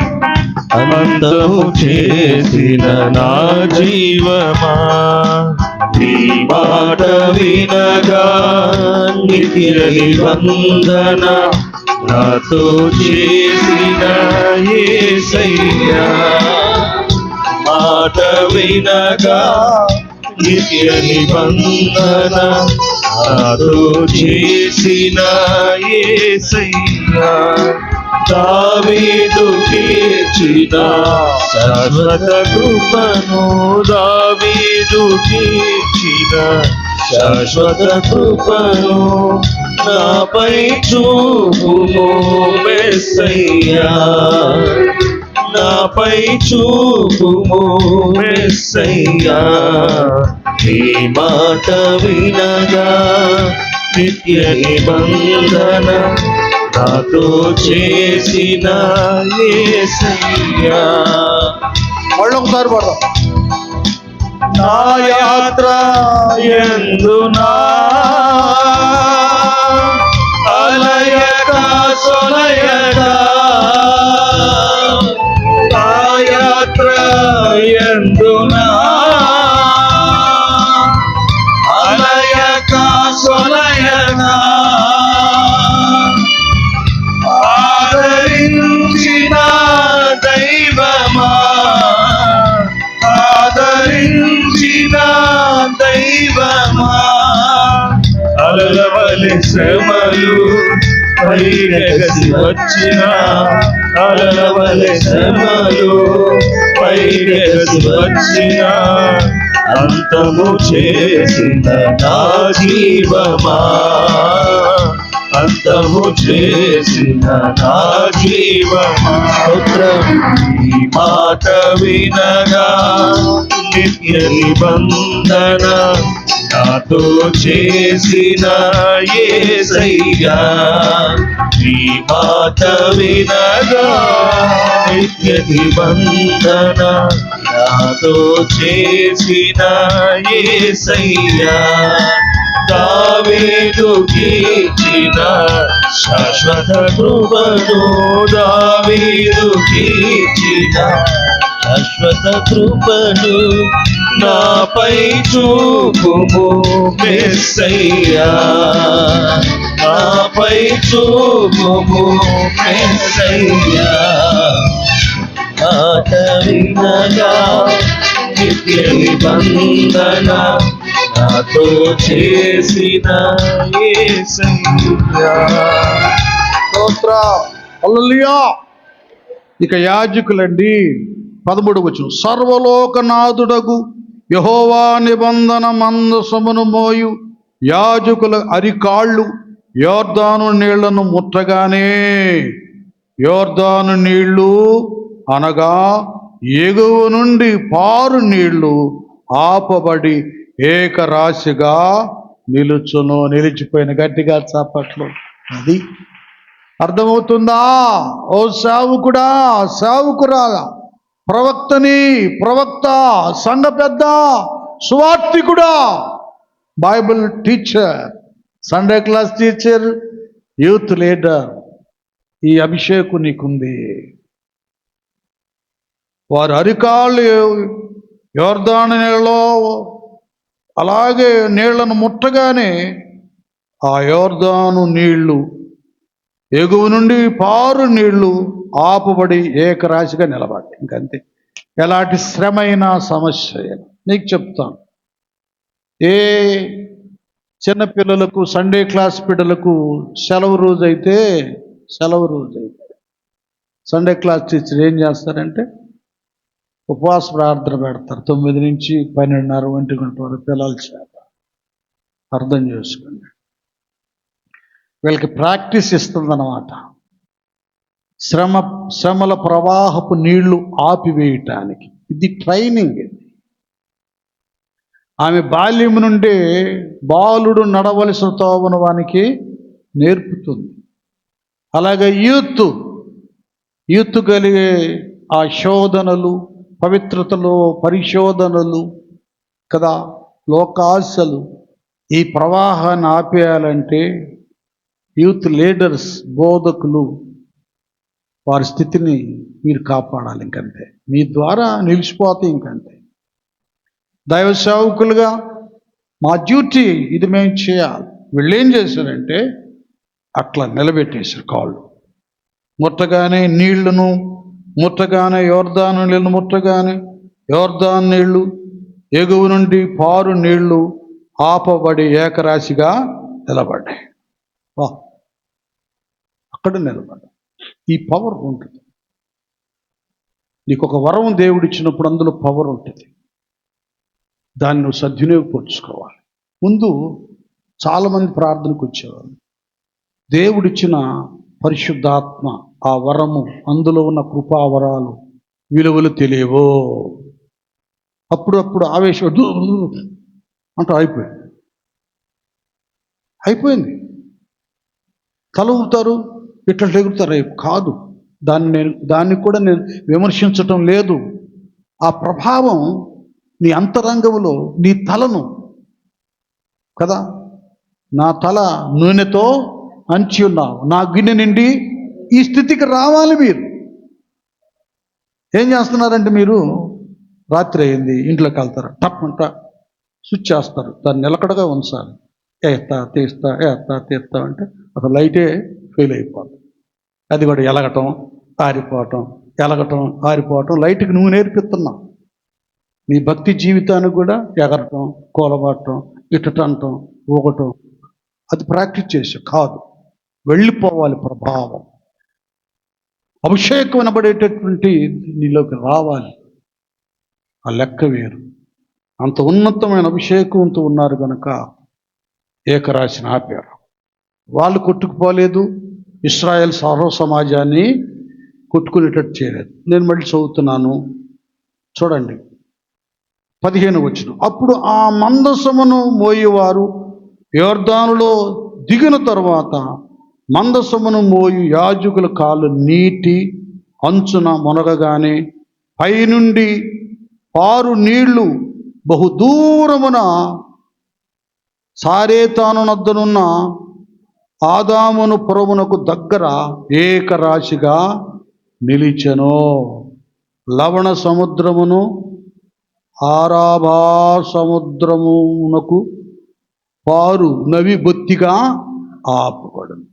అంతము చేసిన నా జీవమా, నీ మాట వినగా నిత్య నిబంధన నాతో చేసిన యేసయ్యా. మాట వినగా నిత్య నిబంధన నాతో చేసిన యేసయ్యా. దావీదు కీర్చిన శాశ్వత కృపను, దావీదు కీర్చిన శాశ్వత కృపను నాపై చూపుము మెస్సయ్యా. నాపై చూపుము మెస్సయ్యా. నీ మాట వినగా నిత్య నిబంధన నాతో చేసిన యేసయ్యా. మళ్ళొకసారి పడదాం. నా యాత్ర యందునా అలయక సొలయక, నా యాత్ర యందునా అలయక సొలయక, ఆదరించిన దైవమా, ఆదరించిన దైవమా, అలలవలె శ్రమలు పైకెగసి వచ్చిన, అలలవలె శ్రమలు పైకెగసి వచ్చిన, అంతము చేసిన నా జీవమా, అంతము చేసిన నా జీవమా. ఈ మాట వినగా నిత్య నిబంధన నాతో చేసిన యేసయ్యా. ఈ మాట వినగా నిత్య నిబంధన నాతో చేసిన యేసయ్యా. దావీదు కీర్చిన శాశ్వత కృపను, దావీదు కీర్చిన శాశ్వత కృపను నాపై చూపుము మెస్సయ్యా. నాపై చూపుము మెస్సయ్యా. మాట వినగా నిత్య నిబంధన నాతో చేసిన యేసయ్యా. స్తోత్రం. హల్లెలూయా. ఇక యాజకులండి 13వ వచనం. సర్వలోకనాథుడగు యెహోవా నిబంధన మందసమును మోయు యాజకుల అరికాళ్ళు యోర్దాను నీళ్లను ముట్టగానే, యోర్దాను నీళ్లు అనగా ఎగువ నుండి పారు నీళ్లు ఆపబడి ఏకరాశిగా నిలుచును. నిలిచిపోయిన గట్టిగా చప్పట్లు. అది అర్థమవుతుందా? ఓ సేవకుడా, సేవకురాలా, ప్రవక్తని, ప్రవక్త, సంఘ పెద్ద, సువార్తికుడా, Bible teacher, Sunday class teacher, youth leader, ఈ అభిషేకం నీకుంది. వారి అరికాళ్ళు యోర్దాను నీళ్ళలో అలాగే నీళ్లను ముట్టగానే ఆ యోర్దాను నీళ్లు ఎగువ నుండి పారు నీళ్లు ఆపబడి ఏకరాశిగా నిలబడ్డాయి. ఇంకంతే. ఎలాంటి శ్రమైన సమస్య నీకు చెప్తాను. ఏ చిన్నపిల్లలకు, సండే క్లాస్ పిల్లలకు సెలవు రోజు అయితే సండే క్లాస్ టీచర్ ఏం చేస్తారంటే ఉపవాస ప్రార్థన పెడతారు. 9 నుంచి 12:30 1 గంట వరకు పిల్లల చేత. అర్థం చేసుకోండి. వీళ్ళకి ప్రాక్టీస్ ఇస్తుందన్నమాట. శ్రమల ప్రవాహపు నీళ్లు ఆపివేయటానికి ఇది ట్రైనింగ్. ఆమె బాల్యం నుండే బాలుడు నడవలసిన తోవను వానికి నేర్పుతుంది. అలాగే యూత్ కలిగే ఆ శోధనలు, పవిత్రతలో పరిశోధనలు కదా, లోకాశలు, ఈ ప్రవాహాన్ని ఆపేయాలంటే యూత్ లీడర్స్, బోధకులు, వారి స్థితిని మీరు కాపాడాలి. ఇంకంతే, మీ ద్వారా నిలిచిపోతే ఇంకంతే. దైవ సేవకులుగా మా డ్యూటీ ఇది మేము చేయాలి. వీళ్ళు ఏం చేశారంటే అట్లా నిలబెట్టేశారు. కాళ్ళు ముట్టగానే నీళ్లను ముట్టగానే యోర్దాను నీళ్లను ముట్టగానే యోర్దాను నీళ్లు ఎగువ నుండి పారు నీళ్లు ఆపబడి ఏకరాశిగా నిలబడ్డాయి. వా, అక్కడ నిలబడ్డా. ఈ పవర్ ఉంటుంది. నీకు ఒక వరం దేవుడు ఇచ్చినప్పుడు అందులో పవర్ ఉంటుంది. దాన్ని నువ్వు సద్వినియోగపరుచుకోవాలి. ముందు చాలామంది ప్రార్థనకు వచ్చేవారు. దేవుడిచ్చిన పరిశుద్ధాత్మ, ఆ వరము, అందులో ఉన్న కృపావరాలు విలువలు తెలియవో. అప్పుడు ఆవేశం అంటూ అయిపోయింది. తల ఊపుతారు, ఇట్లా ఎగురుతారు. కాదు, దాన్ని కూడా నేను విమర్శించటం లేదు. ఆ ప్రభావం నీ అంతరంగంలో, నీ తలను కదా, నా తల నూనెతో అంచి ఉన్నావు, నా గిన్నె నిండి ఈ స్థితికి రావాలి. మీరు ఏం చేస్తున్నారంటే, మీరు రాత్రి అయింది, ఇంట్లోకి వెళ్తారు, టప్పంట స్విచ్ చేస్తారు, దాన్ని నిలకడగా ఉంచాలి. తీస్తా అంటే అసలు లైటే ఫెయిల్ అయిపోతుంది. అది కూడా ఎలగటం ఆరిపోవటం. లైట్కి నువ్వు నేర్పిస్తున్నావు. నీ భక్తి జీవితానికి కూడా ఎగరటం, కూలబడటం, ఇట్టటంటం, ఊగటం, అది ప్రాక్టీస్ చేసే కాదు. వెళ్ళిపోవాలి. ప్రభావం, అభిషేకం అనబడేటటువంటి నీలోకి రావాలి. ఆ లెక్క వేరు. అంత ఉన్నతమైన అభిషేకంతో ఉన్నారు కనుక ఏకరాశిని ఆపారు. వాళ్ళు కొట్టుకుపోలేదు, ఇశ్రాయేల్ సర్వ సమాజాన్ని కొట్టుకునేటట్టు చేయలేదు. నేను మళ్ళీ చదువుతున్నాను, చూడండి 15వ వచనం. అప్పుడు ఆ మందసమును మోయేవారు యోర్దానులో దిగిన తరువాత మందసమును మోయు యాజకుల కాళ్ళు నీటి అంచున మునగగానే పైనుండి పారు నీళ్లు బహుదూరమున సారేతాను నద్దనున్న ఆదామును పురమునకు దగ్గర ఏకరాశిగా నిలిచెను. లవణ సముద్రమును ఆరాభా సముద్రమునకు పారు నవి బొత్తిగా ఆపబడును.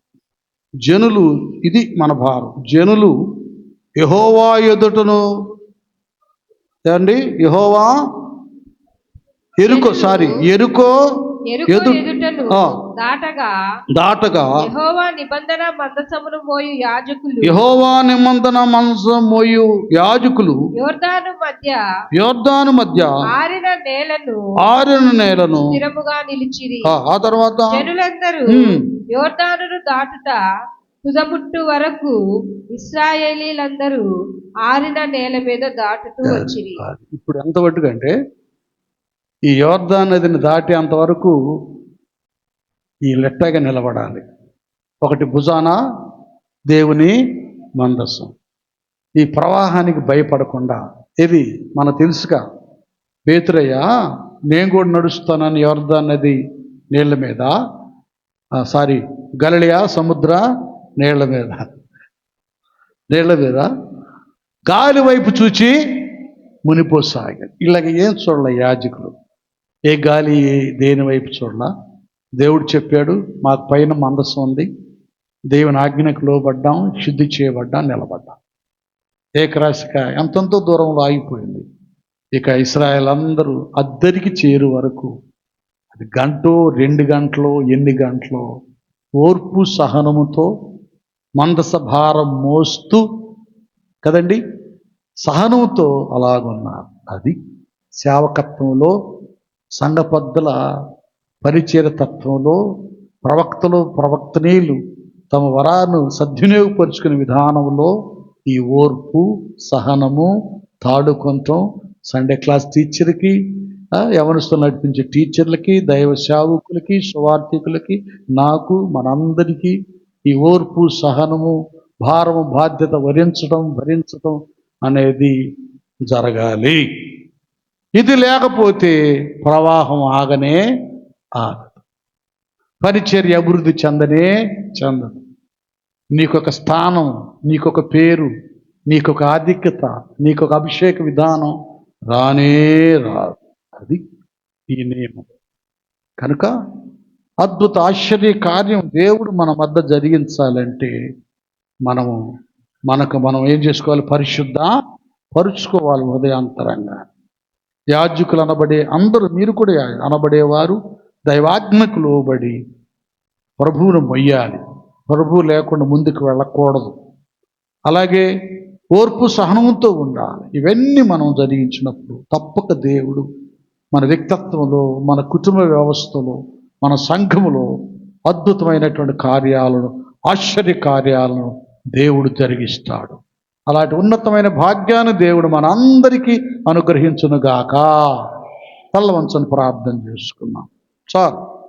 జనులు, ఇది మన భారం, జనులు యెహోవా ఎదుటను యెహోవా ఎరుకో ఎదుటను దాటగా యెహోవా నిబంధన మందసమును మోయు యాజకులు యోర్దాను మధ్య ఆరిన నేలను స్థిరముగా నిలిచిరి. ఆ తర్వాత జనులందరూ యోర్దానును దాటుట తుదముట్టు వరకు ఇశ్రాయేలీలందరూ ఆరిన నేల మీద దాటుతూ వచ్చిరి. ఇప్పుడు ఎంత పట్టుకంటే ఈ యోర్దాను నదిని దాటి అంతవరకు ఈ లెట్టగా నిలబడాలి. ఒకటి భుజాన దేవుని మందస్సం. ఈ ప్రవాహానికి భయపడకుండా, ఇది మనకు తెలుసుగా, పేతురయ్య నేను కూడా నడుస్తానని యోర్దాను నది నీళ్ల మీద, గలిలయ సముద్ర నీళ్ల మీద గాలి వైపు చూచి మునిపోసాగాడు. ఇలాగ ఏం చూడాల యాజకులు, ఏ గాలి దేని వైపు చూడాల. దేవుడు చెప్పాడు, మాకు పైన మందస్సం ఉంది, దేవుని ఆజ్ఞకు లోబడ్డాం, శుద్ధి చేయబడ్డాం, నిలబడ్డాం. ఏకరాశిక ఎంతంతో దూరంలో ఆగిపోయింది. ఇక ఇశ్రాయేల్ అందరూ అద్దరికి చేరు వరకు, అది గంటో 2 గంటలో ఎన్ని గంటలో ఓర్పు సహనముతో మందస భారం మోస్తూ కదండి, సహనంతో అలాగున్నారు. అది సేవకత్వంలో, సంఘ పెద్దల పరిచయ తత్వంలో, ప్రవక్తనీయులు తమ వరాన్ని సద్వినియోగపరుచుకునే విధానంలో ఈ ఓర్పు, సహనము, తాడుకొంటం, సండే క్లాస్ టీచర్కి, యవనస్తులు నడిపించే టీచర్లకి, దైవ సేవకులకి, సువార్థికులకి, నాకు, మనందరికీ ఈ ఓర్పు, సహనము, భారము, బాధ్యత భరించడం అనేది జరగాలి. ఇది లేకపోతే ప్రవాహం ఆగదు. పరిచర్య అభివృద్ధి చెందదు. నీకొక స్థానం, నీకొక పేరు, నీకొక ఆధిక్యత, నీకొక అభిషేక విధానం రానే రాదు. అది ఈ నియమం. కనుక అద్భుత ఆశ్చర్య కార్యం దేవుడు మన మధ్య జరిగించాలంటే మనం ఏం చేసుకోవాలి? పరుచుకోవాలి హృదయాంతరంగా. యాజకులు అనబడే అందరూ, మీరు కూడా అనబడేవారు దైవాజ్ఞకు లోబడి ప్రభువును మొయ్యాలి. ప్రభువు లేకుండా ముందుకు వెళ్ళకూడదు. అలాగే ఓర్పు సహనంతో ఉండాలి. ఇవన్నీ మనం జరిగించినప్పుడు తప్పక దేవుడు మన వ్యక్తిత్వంలో, మన కుటుంబ వ్యవస్థలో, మన సంఘములో అద్భుతమైనటువంటి కార్యాలను, ఆశ్చర్య కార్యాలను దేవుడు జరిగిస్తాడు. అలాంటి ఉన్నతమైన భాగ్యాన్ని దేవుడు మనందరికీ అనుగ్రహించునుగాక. తల్ల వంచని ప్రార్థన చేసుకున్నాం. చాలు.